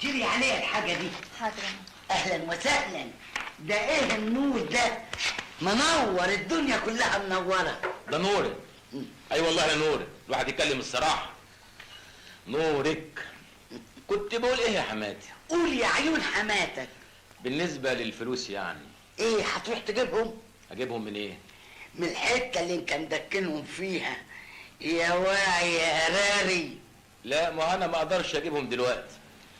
جيلي عليها الحاجة دي. حاضر. اهلا وسهلا. ده ايه النور ده؟ منور، الدنيا كلها منورة. ده نورك. اي والله يا نورك، الواحد يتكلم الصراحة. نورك. كنت بقول ايه يا حماتي؟ قول يا عيون حماتك. بالنسبة للفلوس يعني. ايه هتروح تجيبهم؟ اجيبهم من ايه؟ من الحتة اللي انت مدكنهم فيها. يا واعي يا قراري. لا، ما انا ما اقدرش اجيبهم دلوقتي.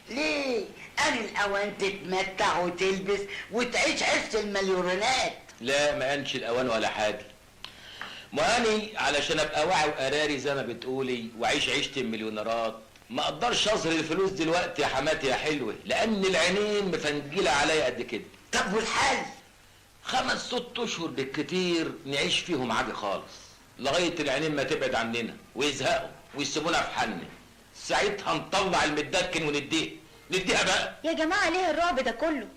ليه؟ أنا الأوان تتمتع وتلبس وتعيش عيش المليونات. لا، ما انش الاوان ولا حاجة. ما اني علشان ابقى واعي وقراري زي ما بتقولي واعيش عيشة المليونيرات، ما اقدرش اظهر الفلوس دلوقتي يا حماتي يا حلوة، لان العينين مفنجلة عليا قد كده. طب والحل؟ 5 6 اشهر بالكتير نعيش فيهم عادي خالص، لغاية العينين ما تبعد عننا ويزهقوا ويسيبونا في حالنا. ساعتها نطلع المدكن نديها بقى. يا جماعة ليه الرعب ده كله؟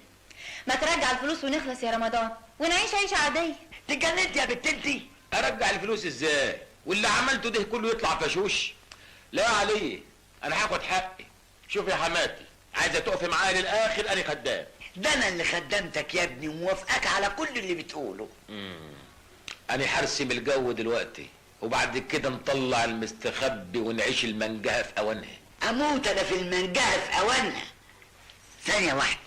ما ترجع الفلوس ونخلص يا رمضان ونعيش عيشة عادية. تجننت يا بنت انتي؟ ارجع الفلوس ازاي واللي عملته ده كله يطلع فشوش؟ لا عليه، انا هاخد حقي. شوف يا حماتي، عايزه تقفي معايا للاخر انا خدام. ده انا اللي خدمتك يا ابني وموافقك على كل اللي بتقوله. انا هرسم الجو دلوقتي وبعد كده نطلع المستخبي ونعيش المنجهه في اوانها. اموت انا في المنجهه في اوانها. ثانيه واحده.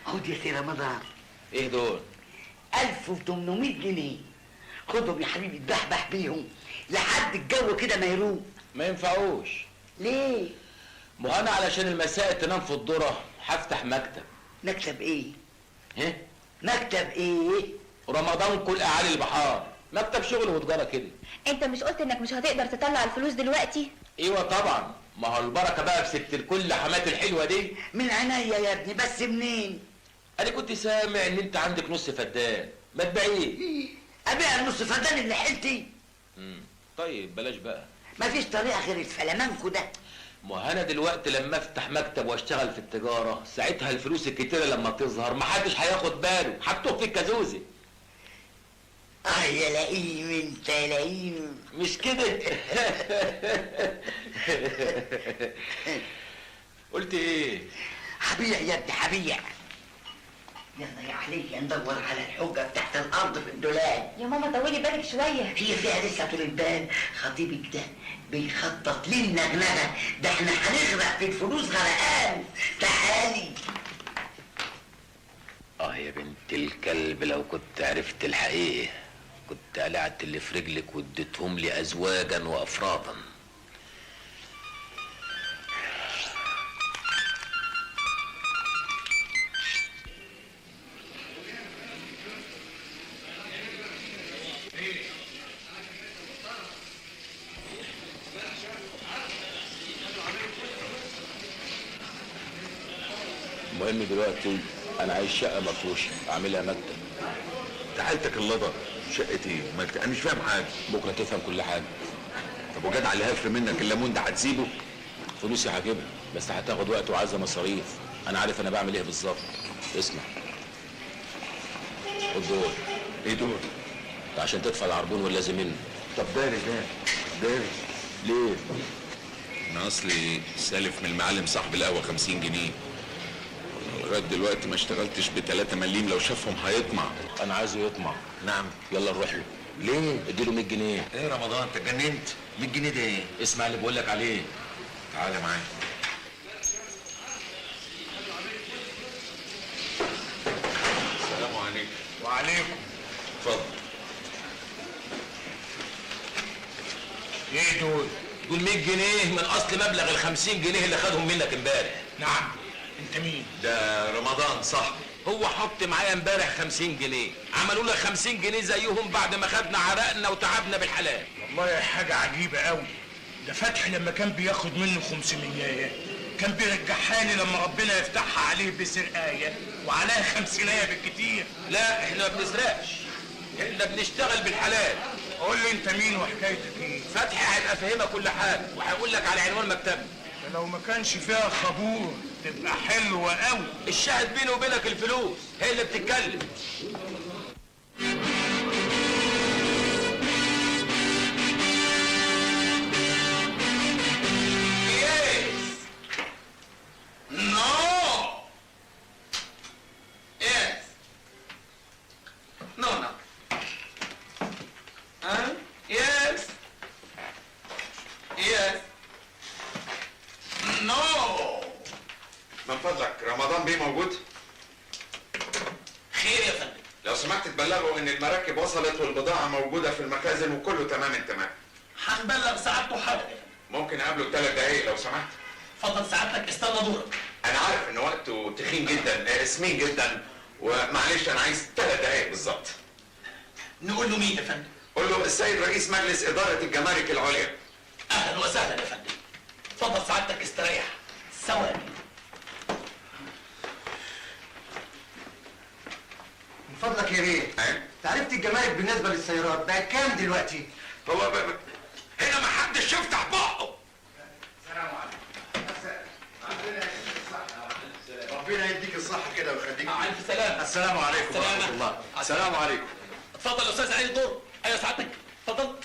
خد يا سي رمضان. ايه دول؟ 1800 جنيه. خدهم يا حبيبي اتبحبح بيهم لحد الجو كده ما يروق. ما ينفعوش. ليه؟ ما انا علشان المساء تنام في الذره هفتح مكتب. مكتب ايه؟ ايه؟ مكتب ايه؟ رمضان كل اعالي البحار، مكتب شغل وتجاره كده. انت مش قلت انك مش هتقدر تطلع الفلوس دلوقتي؟ ايوه طبعا، ما هو البركه بقى في ست الكل حماتي الحلوه دي. من عينيا يا ابني، بس منين؟ انا كنت سامع ان انت عندك نص فدان، ما تبيعيه. ابيع النص فدان اللي حيلتي؟ طيب بلاش بقى. مفيش طريقه غير الفلامانكو ده. ما انا دلوقتي لما افتح مكتب واشتغل في التجاره، ساعتها الفلوس الكتيره لما تظهر محدش هياخد باله، هتوه في الكازوزه. يا لئيم انت يا لئيم. مش كده؟ قلت ايه؟ هبيع يا ابني هبيع. يلا يا عليا ندور على الحجه بتاعت الارض في الدولاب. يا ماما طولي بالك شويه. هي فيها لسه طول البال. خطيبك ده بيخطط لنا نغنغه، ده احنا هنغرق في الفلوس غرقان. تعالي. يا بنت الكلب، لو كنت عرفت الحقيقه كنت قلعت اللي في رجلك واديتهم لي ازواجا وافرادا. المهم دلوقتي انا عايز شقه مفروشه اعملها مكتب. تعالتك اللضا شقه ايه؟ انا مش فاهم حاجه. بكره تفهم كل حاجه. طب وجدع اللي هف منك الليمون ده هتسيبه؟ فلوسي هجيبها بس هتاخد وقت وعايزه مصاريف. انا عارف انا بعمل ايه بالظبط. اسمع، خد دول. ايه دول؟ عشان تدفع العربون واللازم منه. طب داري ليه؟ انا اصلي سالف من المعلم صاحب القهوه 50 جنيه. لغايه دلوقتي ما اشتغلتش ب3 مليم، لو شافهم هيطمع. انا عايزه يطمع. نعم. يلا نروح له. ليه؟ اديله 100 جنيه. ايه رمضان انت اتجننت؟ 100 جنيه ده ايه؟ اسمع اللي بقول لك عليه. تعالى معايا. السلام عليكم. وعليكم. اتفضل. ايه دول؟ دول 100 جنيه من اصل مبلغ ال50 جنيه اللي خدهم منك امبارح. نعم. انت مين؟ ده رمضان صاحبي. هو حط معايا امبارح 50 جنيه، عملوا لك 50 جنيه زيهم بعد ما خدنا عرقنا وتعبنا بالحلال. والله حاجة عجيبة قوي. ده فتحي لما كان بياخد منه 500 كان بيرجعها لي لما ربنا يفتحها عليه بسرقاية وعليها 50 بالكتير. لا احنا ما بنسرقش، احنا بنشتغل بالحلال. قول لي انت مين وحكايتك ايه؟ فتحي هيبقى فاهمها كل حاجه وهيقول لك على عنوان مكتبنا. لو ما كانش فيها خبور تبقى حلوة قوي. الشاهد بيني وبينك الفلوس هي اللي بتتكلم. من فضلك رمضان بيه موجود؟ خير يا فندم. لو سمحت تبلغوا ان المراكب وصلت والبضاعة موجودة في المخازن وكله تمام التمام. هنبلغ سعادته حاضر. ممكن اقابله 3 دقايق لو سمحت؟ اتفضل سعادتك استنى دورك. انا عارف ان وقته تخين جدا، سمين جدا، ومعلش انا عايز 3 دقايق بالظبط. نقول له مين يا فندم؟ قول له السيد رئيس مجلس إدارة الجمارك العليا. اهلا وسهلا يا فندم. اتفضل سعادتك استريح. ثواني. من فضلك يا بيه. تعرفت الجمارك بالنسبة للسيارات بقت كام دلوقتي؟ هو هنا ما حدش يفتح بقه. السلام عليكم. ربنا يديك الصحة كده ويخليك. مع ألف سلامة. السلام عليكم ورحمة الله. السلام عليكم. اتفضل يا أستاذ علي دور. أيوة سعادتك. اتفضل.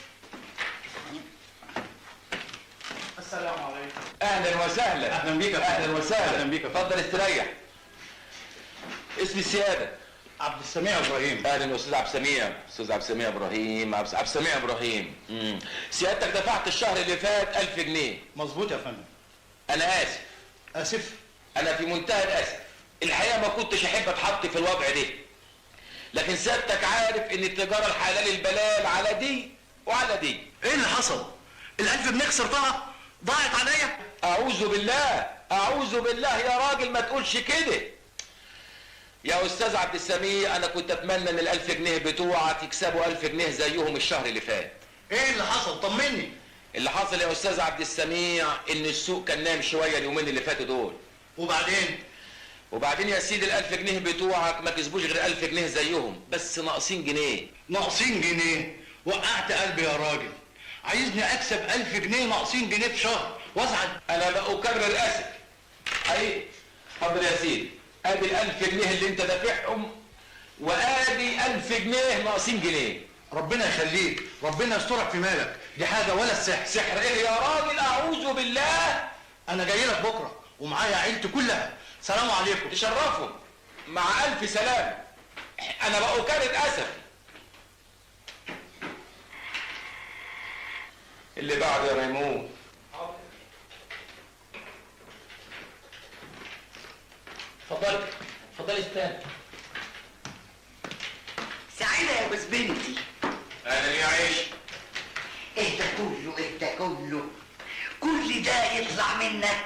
السلام عليكم. أهلا وسهلا. أهلا بيك. أهلا وسهلا. أهلا بيك. اتفضل استريح. اسمي السيادة. عبد السميع إبراهيم. أهلا أستاذ عبد السميع. أستاذ عبد السميع إبراهيم. عبد السميع إبراهيم. سيادتك دفعت الشهر اللي فات 1000 جنيه. مظبوط يا فندم. أنا آسف. آسف؟ أنا في منتهى الأسف. الحقيقة ما كنتش أحب أتحط في الوضع ده. لكن سيادتك عارف إن التجارة الحلال البلال على دي وعلى دي. ايه اللي حصل؟ ال1000 جنيه خسرتها؟ ضاعت عليا؟ أعوذ بالله، أعوذ بالله يا راجل ما تقولش كده. يا أستاذ عبد السميع أنا كنت أتمنى إن ال1000 جنيه بتوعك يكسبوا 1000 جنيه زيهم الشهر اللي فات. ايه اللي حصل؟ طمني. اللي حصل يا أستاذ عبد السميع إن السوق كان نام شوية اليومين اللي فاتوا دول. وبعدين يا سيدي ال1000 جنيه بتوعك ما كسبوش غير 1000 جنيه زيهم، بس ناقصين جنيه. ناقصين جنيه؟ وقعت قلبي يا راجل. عايزني اكسب 1000 جنيه ناقصين جنيه في شهر وازعل؟ أنا بأكرر أسف. حقيقي. اتفضل يا سيدي. ادي ال1000 جنيه اللي انت دافعهم وادي 1000 جنيه ناقصين جنيه. ربنا يخليك، ربنا يسترك في مالك، دي حاجه ولا السحر. سحر ايه يا راجل؟ اعوذ بالله. انا جاي لك بكره ومعايا عيلتي كلها. سلام عليكم. تشرفوا. مع الف سلامه. انا بأكرر اسف. اللي بعده يا ميمون. اتفضلي اتفضلي استنى. سعيدة يا جوز بنتي. اهلا يا عيش. ايه ده كله؟ ايه ده كله؟ كل ده يطلع منك؟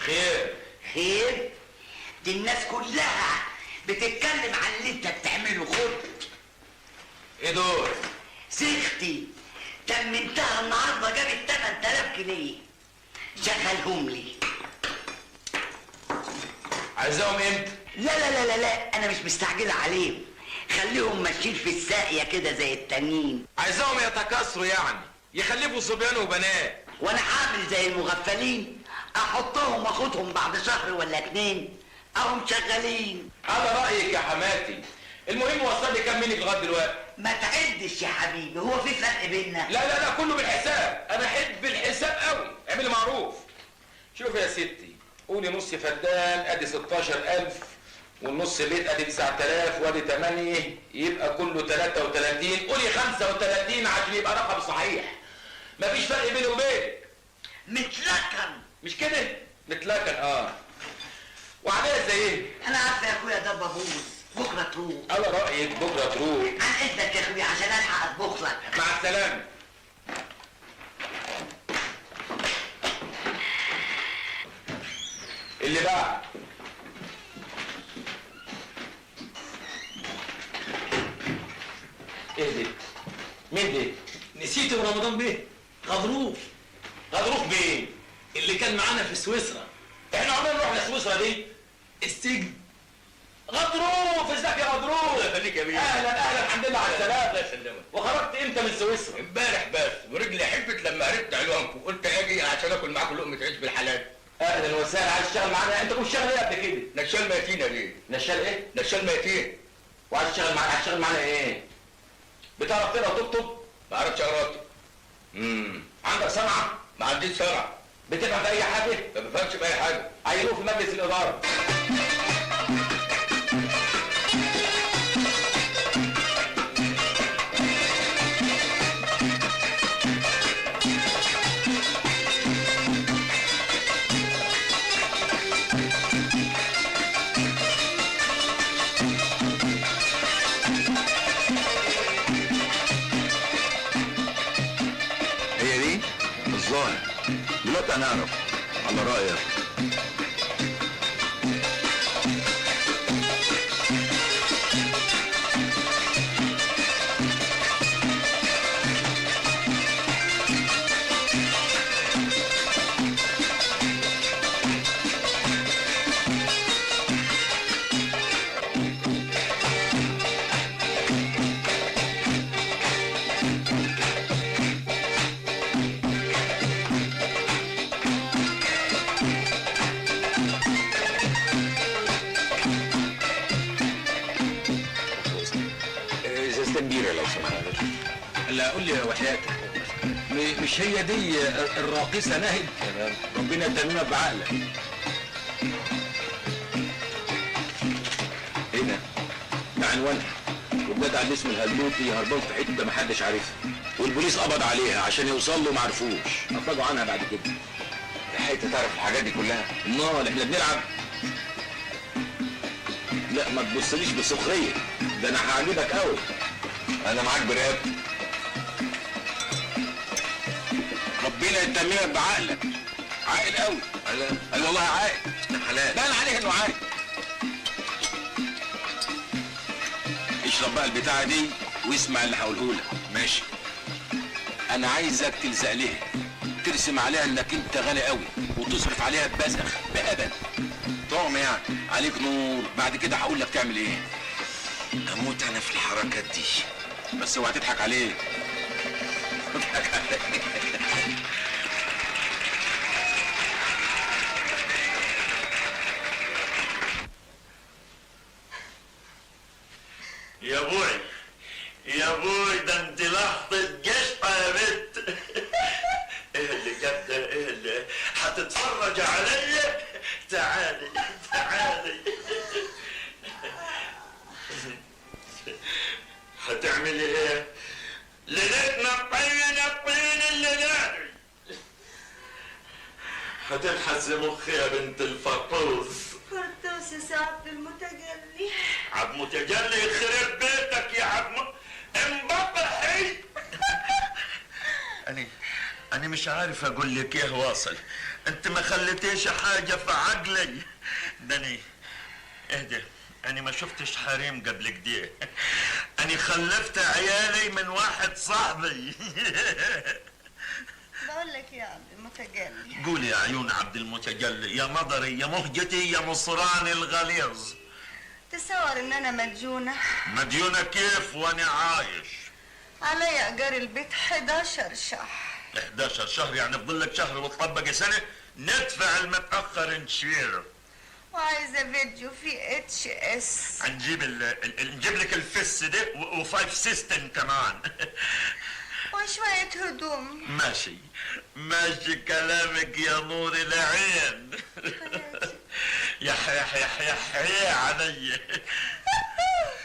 خير. خير؟ دي الناس كلها بتتكلم عن اللي انت بتعمله. خد. ايه دول؟ سيختي تمنتها النهارده جابت 8000 جنيه. شغلهم لي. عايزاهم امتى؟ لا لا لا لا لا، انا مش مستعجله عليهم. خليهم ماشيين في الساقيه كده زي التانيين. عايزاهم يتكاثروا يعني، يخلفوا صبيان وبنات. وانا هعمل زي المغفلين، احطهم واخدهم بعد شهر ولا 2 اهم شغالين. على رايك يا حماتي. المهم وصل لي كام منك لغايه دلوقتي؟ ما تعدش يا حبيبي، هو في فرق بيننا؟ لا لا لا، كله بالحساب. انا احب الحساب قوي. اعملي معروف. شوف يا ستي، قولي نص فدان ادي 16000 والنص بيت ادي 9000 وادي 8 يبقى كله 33. قولي 35 عشان يبقى رقم صحيح. مفيش فرق بيني وبينك. متلكن. مش كده؟ متلكن وعليها زي ايه؟ انا عارفه يا اخويا ده بابوس، بكره تروح. على رايك بكره تروح. عن اذنك يا اخويا عشان الحق اطبخ لك. مع السلامه. اللي بعد ايه دي؟ مين دي؟ نسيت رمضان بيه. غضروف. غضروف بيه اللي كان معانا في سويسرا. احنا عمرنا نروح لسويسرا دي؟ السجن. غضروف، ازيك يا غضروف؟ الله يخليك يا بيه. اهلا الحمد لله على السلامه. الله يسلمك. وخرجت امتى من سويسرا؟ امبارح بس، ورجلي حبت لما عرفت عنوانكم، قلت اجي عشان اكل معاكم لقمه عيش بالحلال. اهلا وسهلا. عايز تشتغل معانا؟ انت كنت شغال ايه قبل كده؟ نشال ميتين يا بيه. نشال ايه؟ نشال ميتين. وعايز تشتغل معانا؟ هتشتغل معانا ايه؟ بتعرف تقرا وتكتب؟ ما اعرفش اقرا. عندك صنعه؟ ما عنديش صنعه. بتفهم في اي حاجه؟ ما بفهمش في اي حاجه. عينوه في مجلس الاداره. هي دي الظاهر. دلوقتي هنعرف على رأيك. كبيرة لو سمحت. لا قول لي وحياتك، مش هي دي الراقصة ناهد؟ ربنا يتممها بعقلك. ايه ده؟ ده عنوانها، والجدع اللي اسمه الهلوطي هربان في حته محدش عارفها، والبوليس قبض عليها عشان يوصل له معرفوش، افرجوا عنها بعد كده. لحقت تعرف الحاجات دي كلها؟ امال احنا بنلعب؟ لا ما تبصليش بسخريه، ده انا هعجبك قوي. انا معاك برقبتي. ربنا يتممها بعقلك. عاقل قوي. قال والله عاقل. حلال. بان عليه انه عاقل. اشرب بقى البتاعه دي واسمع اللي هقوله لك. ماشي. انا عايزك تلزق لها، ترسم عليها انك انت غني قوي وتصرف عليها ببذخ بأبد. طعم يعني. عليك نور. بعد كده هقول لك تعمل ايه. اموت انا في الحركات دي. بس اوعى تضحك عليه. اضحك عليه. يا بوي يا بوي، ده انت لحظة جشطة يا بنت. ايه اللي جاب ده؟ ايه اللي هتتفرج عليا؟ تعالي تعالي. هتعملي ايه؟ ليلتنا الطين الليلة هتلحس مخي يا بنت الفطوس. فرطوس يا سعد المتجلي. عبد متجلي يخرب بيتك يا عبد انبطحي. أنا مش عارف أقول لك إيه واصل. أنت ما خليتيش حاجة في عقلي. ده اهدى، أنا ما شفتش حريم قبل كده. أنا خلفت عيالي من واحد صاحبي. بقول لك يا عبد المتجلي. قولي يا عيون عبد المتجلي، يا مضري يا مهجتي يا مصراني الغليظ. تصور ان انا مديونة؟ مديونة كيف وانا عايش؟ علي ايجار البيت 11 شهر. 11 شهر يعني فضل لك شهر وتطبق سنة. ندفع المتأخر نشيله. وعايزة فيديو في HS. نجيب لك الفس ده و5 سيستم كمان. وشوية هدوم. ماشي كلامك يا نور العين. يا علي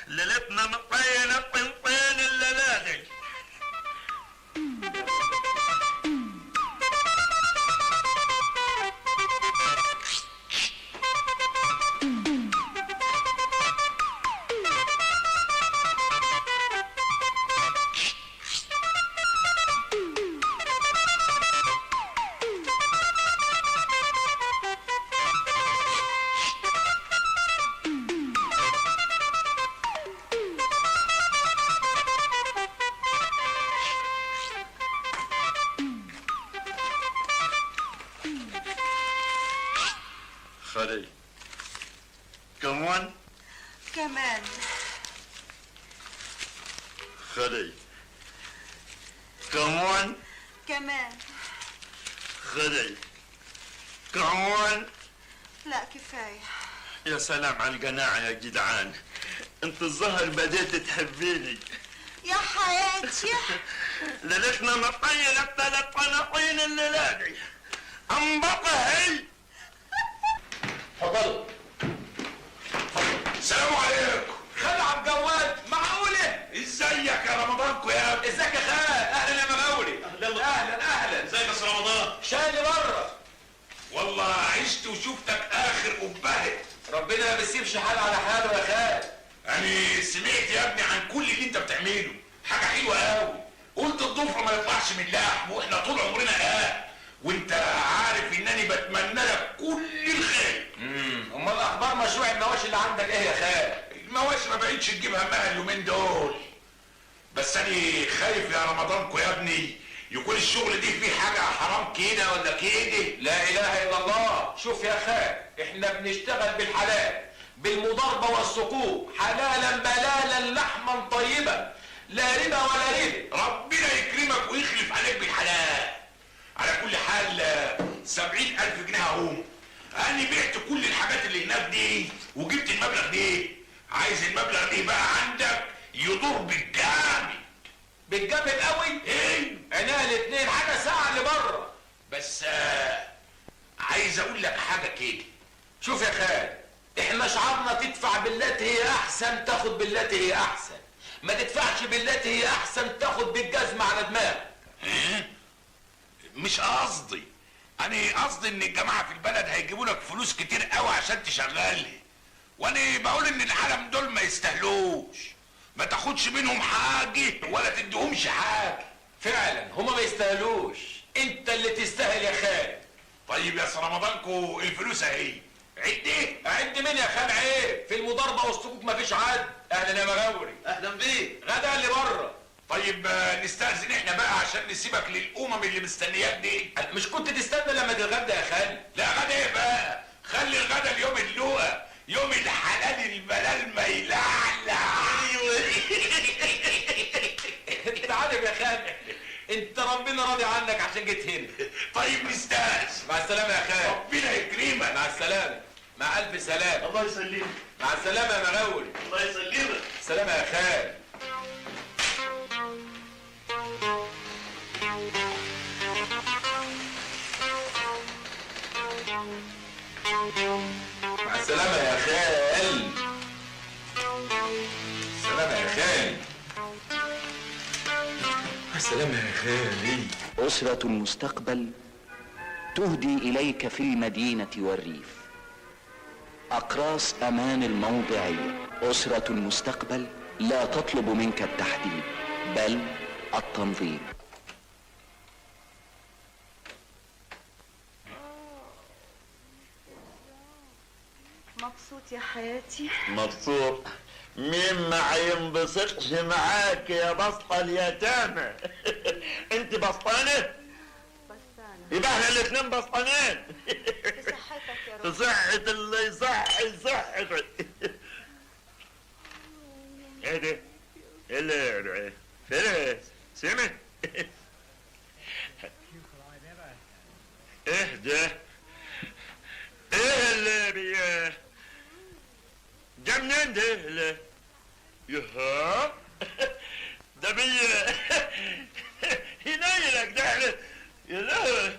ليلتنا مطينة طنطين الليلة دي. خلي كمان كمان خلي كمان كمان خلي كمان. لا كفاية. يا سلام على القناعة يا جدعان، انت الظهر بديت تحبيني يا حياتي. ليلتنا مطينة 3 طناطين الليلة دي. انبطة هي. اتفضلوا. السلام عليكم. خالد عبد الجواد. معقولة؟ ازيك يا رمضانكو يا ابني؟ ازيك يا خالد؟ اهلا يا مغاوري. اهلا. ازيك يا استاذ رمضان؟ شاي اللي بره. والله عشت وشفتك اخر قبهت. ربنا ما بيسيبش حال على حاله يا خالد. يعني سمعت يا ابني عن كل اللي انت بتعمله، حاجه حلوه قوي. قلت الضفر ما يطلعش من لحم، واحنا طول عمرنا وانت عارف انني بتمنى لك كل الخير. امال اخبار مشروع المواشي اللي عندك ايه يا خالد؟ المواشي ما بقتش تجيب همها اليومين دول، بس انا خايف يا رمضانكو يا ابني يكون الشغل دي فيه حاجه حرام كده ولا كده. لا اله الا الله. شوف يا خالد، احنا بنشتغل بالحلال، بالمضاربه والسقوط، حلالا بلالا لحما طيبا، لا ربا ولا ربا. ربنا يكرمك ويخلف عليك بالحلال. على كل حال 70,000 جنيه اهم. انا بعت كل الحاجات اللي هناك دي وجبت المبلغ دي. عايز المبلغ ده بقى عندك يدور بالجامد. بالجامد قوي؟ ايه؟ عينيها الاتنين، حاجه ساعه اللي بره. بس عايز اقول لك حاجه كده. شوف يا خالد، احنا شعارنا تدفع بالتي هي احسن تاخد بالتي هي احسن، ما تدفعش بالتي هي احسن تاخد بالجزمه على دماغك. مش قصدي، انا قصدي ان الجماعه في البلد هيجيبوا لك فلوس كتير قوي عشان تشغلني، وانا بقول ان العالم دول ما يستاهلوش. ما تاخدش منهم حاجه ولا تديهمش حاجه. فعلا هما ما يستاهلوش، انت اللي تستاهل يا خالد. طيب يا رمضانكو الفلوس اهي. عد ايه؟ عد مين يا خال؟ عيب، في المضاربه والسقوط مفيش عد. اهلا يا مغاوري. اهلا بيك. غدا اللي بره. طيب نستأذن احنا بقى عشان نسيبك للأمم اللي مستنياك دي. مش كنت تستنى لما تتغدى يا خالد؟ لا غدا ايه بقى؟ خلي الغدا اليوم اللقا، يوم الحلال البلال ما يلعلع. انت عارف يا خالد، انت ربنا راضي عنك عشان جيت هنا. طيب نستأذن. مع السلامة يا خالد. ربنا يكرمك. مع السلامة. مع ألف سلامة. الله يسلمك. مع السلامة يا مغاوري. الله يسلمك. سلامة يا خالد. مع السلامة يا خال. سلامة يا خال. مع السلامة يا خالي. أسرة المستقبل تهدي إليك في المدينة والريف أقراص أمان الموضعية. أسرة المستقبل لا تطلب منك التحديد بل التنظيم. مبسوط يا حياتي؟ مبسوط؟ مين ما ينبسطش معاك يا بسطة اليتامى؟ انت بسطانة؟ بسطانة. يبقى احنا الاتنين بسطانين. في صحتك يا رب. صحة اللي يصحي صحتك. ايه ده؟ ايه اللي فين؟ سمع؟ ايه ده؟ ايه اللي جا منين ده؟ اللي يها ده ينيلك ده لا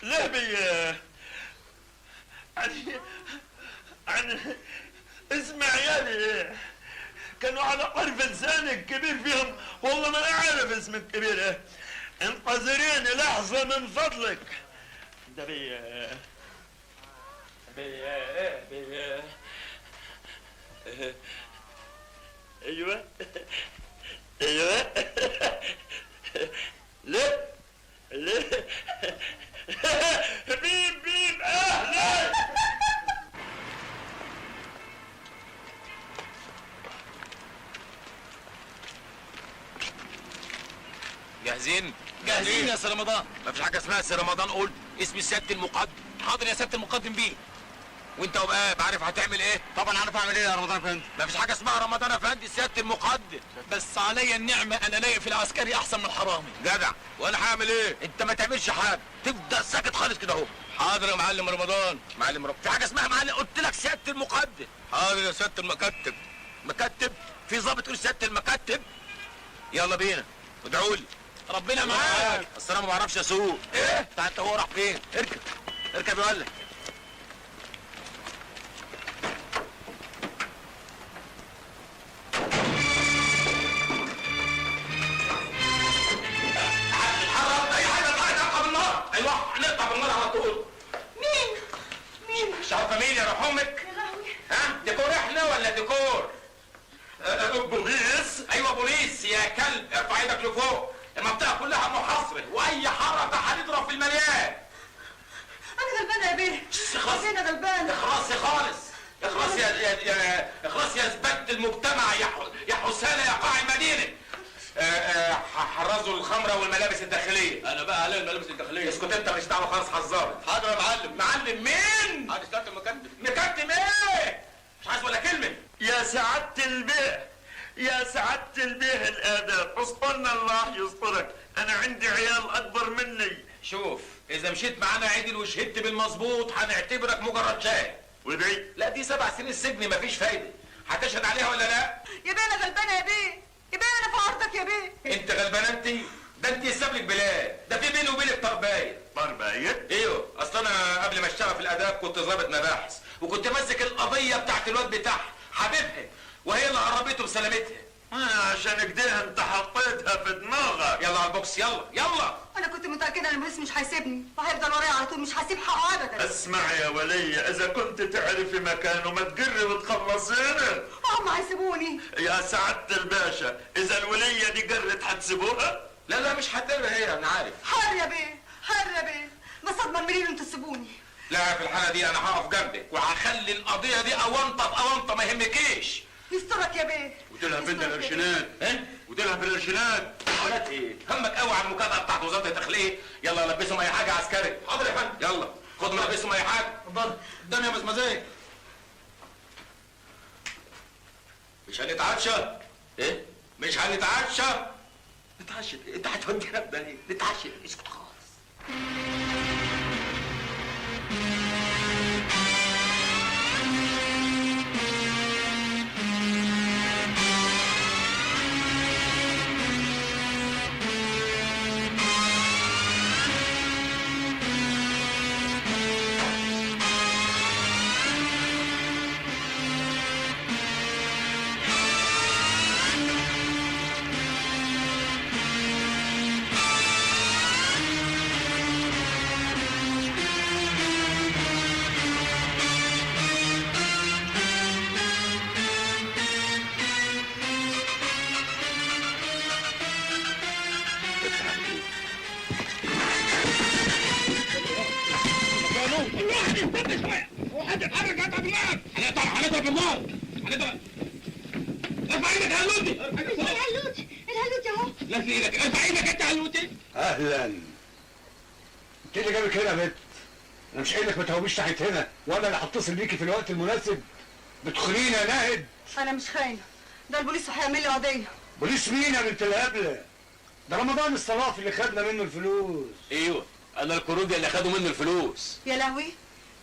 لا على طرف لساني الكبير فيهم، والله ما اعرف اسم الكبير ايه. انتظريني لحظة من فضلك. ده بي ايوه ايوه لا لا بيب بيب اهلا. جاهزين؟ جاهزين يا سي رمضان. مفيش حاجه اسمها سي رمضان، قول اسم سياده المقدم. حاضر يا سياده المقدم بيه. وانت وبقى عارف هتعمل ايه؟ طبعا عارف اعمل ايه يا رمضان افندي. مفيش حاجه اسمها رمضان افندي، سياده المقدم. بس عليا النعمه انا لاقي في العسكري احسن من حرامي. جدع، وانا هعمل ايه؟ انت ما تعملش حاجه، تبدا ساكت خالص كده اهو. حاضر يا معلم رمضان. معلم رمضان، في حاجه اسمها معلم، قلت لك سياده المقدم. حاضر يا سياده المكتب. مكتب؟ في ضابط يقول سياده المكتب؟ يلا بينا، ادعوا لي. ربنا معاك. اصل انا ما بعرفش اسوق. ايه؟ انت هو راح فين؟ اركب اركب يا ولد. هنقطع بالنار على طول. مين؟ مش عارفه مين يا روح امك؟ يا لهوي. ها؟ ديكور احنا ولا ديكور؟ بوليس؟ ايوه بوليس يا كلب، ارفع ايدك لفوق. المنطقه كلها محاصره واي حركه هنضرب في المليان. انا غلبانه يا بيه. اخلص. انا غلبانه. اخلصي خالص. اخلصي يا زباله المجتمع يا حسانه يا قاع المدينه. حرزوا الخمره والملابس الداخليه. انا بقى عليا الملابس الداخليه. اسكت انت، مش دعوه خالص حذار. حاضر يا معلم. معلم مين؟ حاضر سياده المكتب. مكتم ايه؟ مش عايز ولا كلمه. يا سعادة البيه، يا سعادة البيه الآداب، اصبرنا الله يسترك، أنا عندي عيال أكبر مني. شوف، إذا مشيت معانا عدل وشهدت بالمظبوط هنعتبرك مجرد شاهد. ودي؟ لا دي 7 سنين سجن مفيش فايدة. هتشهد عليها ولا لا؟ يا بيه انا غلبانه يا بيه. يا بيه انا في عرضك يا بيه. أنت غلبانة أنت؟ ده أنت يساب لك بلاد، ده في بيني وبينك طرباية. طرباية؟ ايوه، اصل انا قبل ما اشتغل في الاداب كنت ضابط مباحث، وكنت ماسك القضيه بتاعت الواد بتاعها حبيبها، وهي اللي قربته بسلامتها. عشان كده انت حطيتها في دماغك. يلا على البوكس، يلا يلا. انا كنت متاكده ان البوليس مش هيسيبني وهيفضل ورايا على طول، مش هسيب حقه ابدا. اسمع يا ولية، اذا كنت تعرفي مكانه ما تقري وتخلصينه. هم هيسيبوني. يا سعادة الباشا، اذا الولية دي قرت هتسيبوها؟ لا لا مش هتقر هي، انا عارف. حر يا بيه، حر يا بيه، بس اضمن منين انتوا تسيبوني. لا في الحالة دي انا هقف جنبك وهخلي القضية دي اونطة باونطة ما يهمكيش. يسترك يا بيه. وديلها فين القرشينات؟ ايه؟ وديلها في القرشينات. قالت ايه؟ همك قوي على المكافأة بتاعت وزارة الداخلية. يلا لبسهم اي حاجة عسكري. حاضر يا فندم. يلا خد ملبسهم اي حاجة. اتفضل قدامي يا مزمزاج. مش هنتعشى؟ ايه؟ مش هنتعشى؟ نتعشى؟ انت هتودينا بدني نتعشى؟ اسكت خالص. هنضرب بالنار. هنضرب. ارفع ايدك يا هلوتي. الهلوتي الهلوتي اهو. لا في ايدك، ارفع ايدك انت يا هلوتي. اهلا. انت اللي جابك هنا يا بنت؟ انا مش قايل لك ما تهوبيش ناحيه هنا، وانا اللي هتصل بيكي في الوقت المناسب. بتخونيني يا ناهد. انا مش خاينه، ده البوليس هيعمل لي قضيه. بوليس مين يا بنت الهبله؟ ده رمضان الصرافي اللي خدنا منه الفلوس. ايوه انا الكروجي اللي خدوا منه الفلوس. يا لهوي،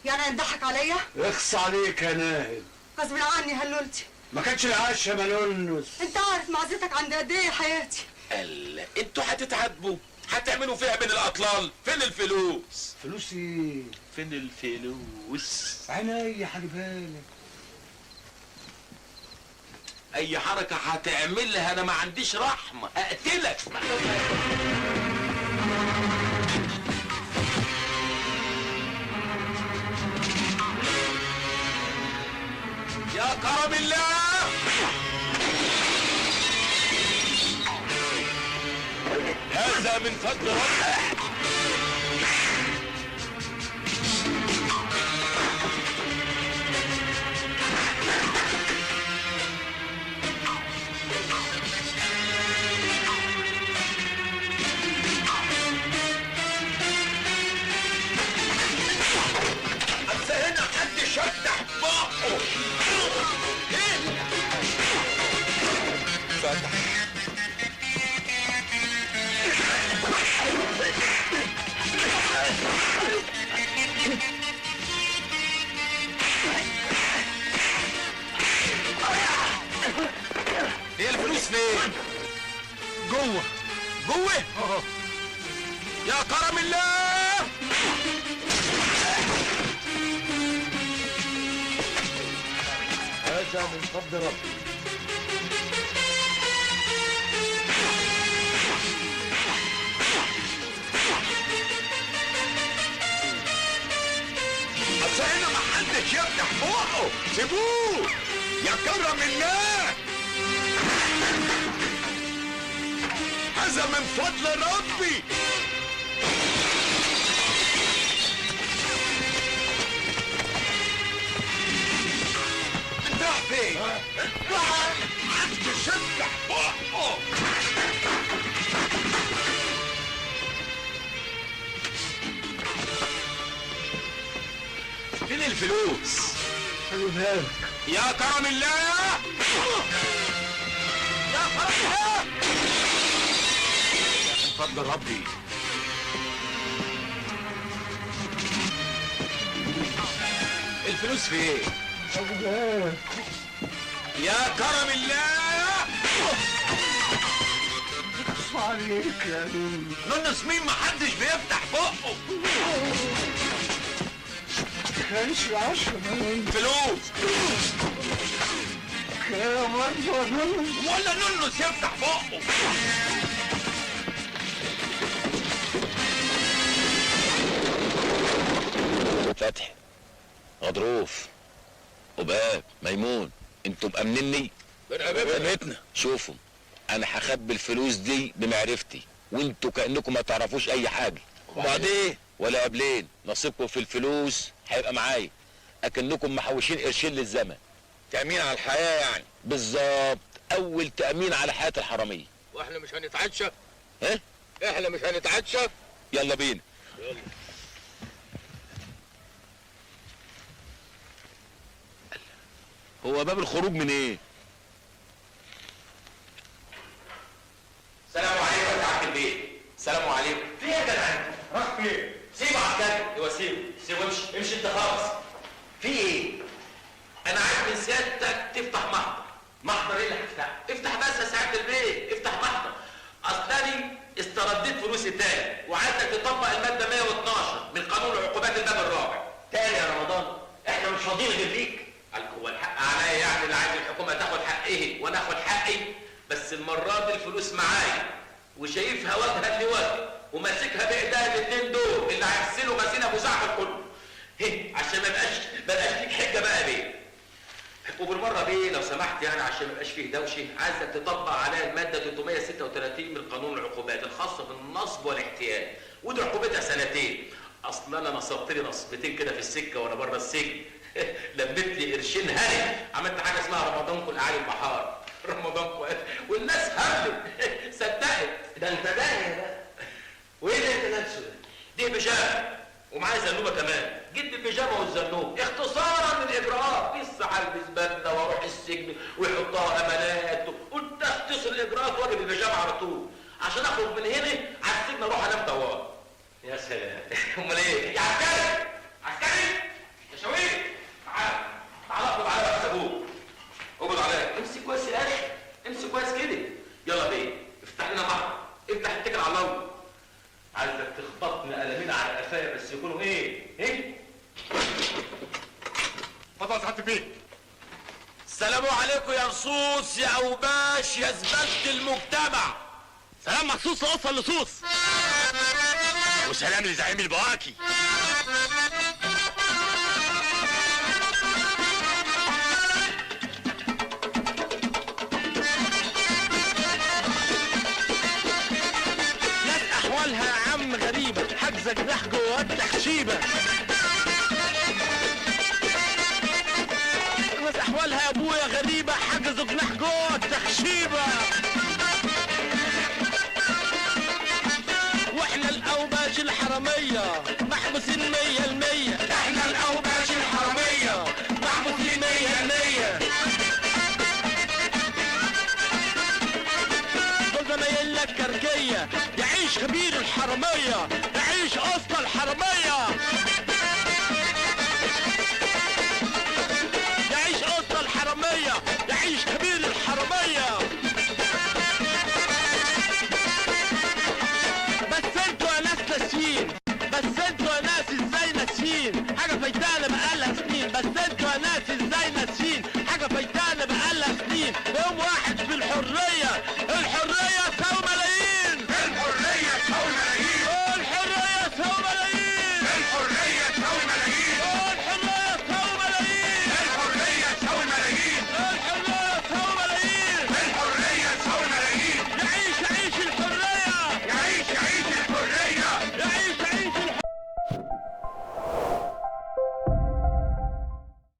يعني هيضحك عليا؟ اخص عليك يا ناهد. غصب عني هلولتي. ما كانش العاش يا ملونس. انت عارف معزتك عند قد ايه حياتي. الله، انتوا هتتعاتبوا؟ هتعملوا فيها بين الاطلال؟ فين الفلوس؟ فلوس ايه؟ فين الفلوس؟ عينيا خلي بالك. اي حركة هتعملها انا ما عنديش رحمة، اقتلك. يا كرم الله، هذا من فضل ربك. بس هنا حد شدح بقه. فتح. هي الفلوس فين؟ جوه. جوه؟ يا كرم الله، هذا من فضل ربي. بس هنا ما حدش يفتح بقه، سيبوه يا كرم الله، هذا من فضل ربي. انت رايح فين؟ محدش يفتح بقه. فين الفلوس؟ خليها لك. يا كرم الله، يا كرم الله، من فضل ربي. الفلوس فين؟ خليها لك. يا كرم الله، اخص عليك يا نونس. نونس مين؟ محدش بيفتح بقه. كانش 10 ملايين فلوس. يا مرة نونس. ولا نونس يفتح بقه. فتحي، غضروف، وباب، ميمون، انتوا مأمنيني؟ بنتنا. شوفوا، انا هخبي الفلوس دي بمعرفتي، وانتوا كأنكم ما تعرفوش اي حاجة. وبعدين ولا قبلين نصيبكم في الفلوس هيبقى معايا، اكنكم محوشين قرشين للزمن. تأمين على الحياة يعني. بالظبط، اول تأمين على حياة الحرامية. واحنا مش هنتعشى؟ ها؟ احنا مش هنتعشى؟ يلا بينا. يلا. هو باب الخروج من ايه؟ السلام عليكم يا عبد البيت. السلام عليكم. في ايه يا جدعان؟ راح فين؟ سيبه عسكري. ايوه سيبه امشي امشي انت خالص. في ايه؟ انا عايز من سيادتك تفتح محضر. محضر ايه اللي هتفتحه؟ افتح بس يا سعاده البيت، افتح محضر. اصلاني استرديت فلوسي تاني وعايزك تطبق الماده 112 من قانون عقوبات الباب الرابع. تاني يا رمضان؟ احنا مش فاضيين غير ليك. هو الحق عليا يعني، اللي عايز الحكومه تاخد حقه وانا اخد حقي، بس المره دي الفلوس معايا وشايفها وجها لوجه وماسكها بايديا الاثنين دول اللي هيغسلوا غسيل ابو زعفر كله. عشان ما بقاش ليك حجه بقى بيه. وبالمره بيه لو سمحت يعني عشان ما يبقاش فيه دوشه، عايزك تطبق عليها الماده 336 من قانون العقوبات الخاصه بالنصب والاحتيال، ودي عقوبتها 2 سنين. اصل انا نصبت لي نصبتين كده في السكه وانا بره السجن. لميت لي قرشين هاني، عملت حاجه اسمها رمضانكم الاعلى البحار. رمضانكم والناس هبلت صدقت. ده انت داهيه بقى. وايه اللي انت لابسه ده؟ دي بيجامه ومعايا زنوبه كمان. جيت بالبيجامه والزنوب اختصارا للاجراءات. لسه هلبس بدله واروح السجن ويحطها امانات. قلت اختصر الاجراءات واجي بالبيجامه على طول عشان اخرج من هنا على السجن اروح انام طوال. يا سلام. امال ايه؟ يا عسكري عسكري يا شويق، تعال اقبض عليا بقى ابوك. اقبض عليا. امسك كويس يا اخي، امسك كويس كده. يلا بيه افتح لنا محضر، افتح اتكل على الله. عايزك تخبطني قلمين على قفايا بس يكونوا ايه؟ اتفضل يا سعاده البيت. سلام عليكم يا نصوص يا اوباش يا زبالة المجتمع. سلام مخصوص لقصة اللصوص، وسلام لزعيم البواكي. ناس احوالها يا عم غريبة، حاجزة جناح جوه التخشيبة. ناس احوالها يا ابويا غريبة، حاجزوا جناح جوه التخشيبة. واحنا الاوباش الحرامية محبوسين 100%. احنا الاوباش الحرامية محبوسين 100%. دول زمايلنا الكركية، يعيش خبير الحرامية، يعيش اسطى الحرامية.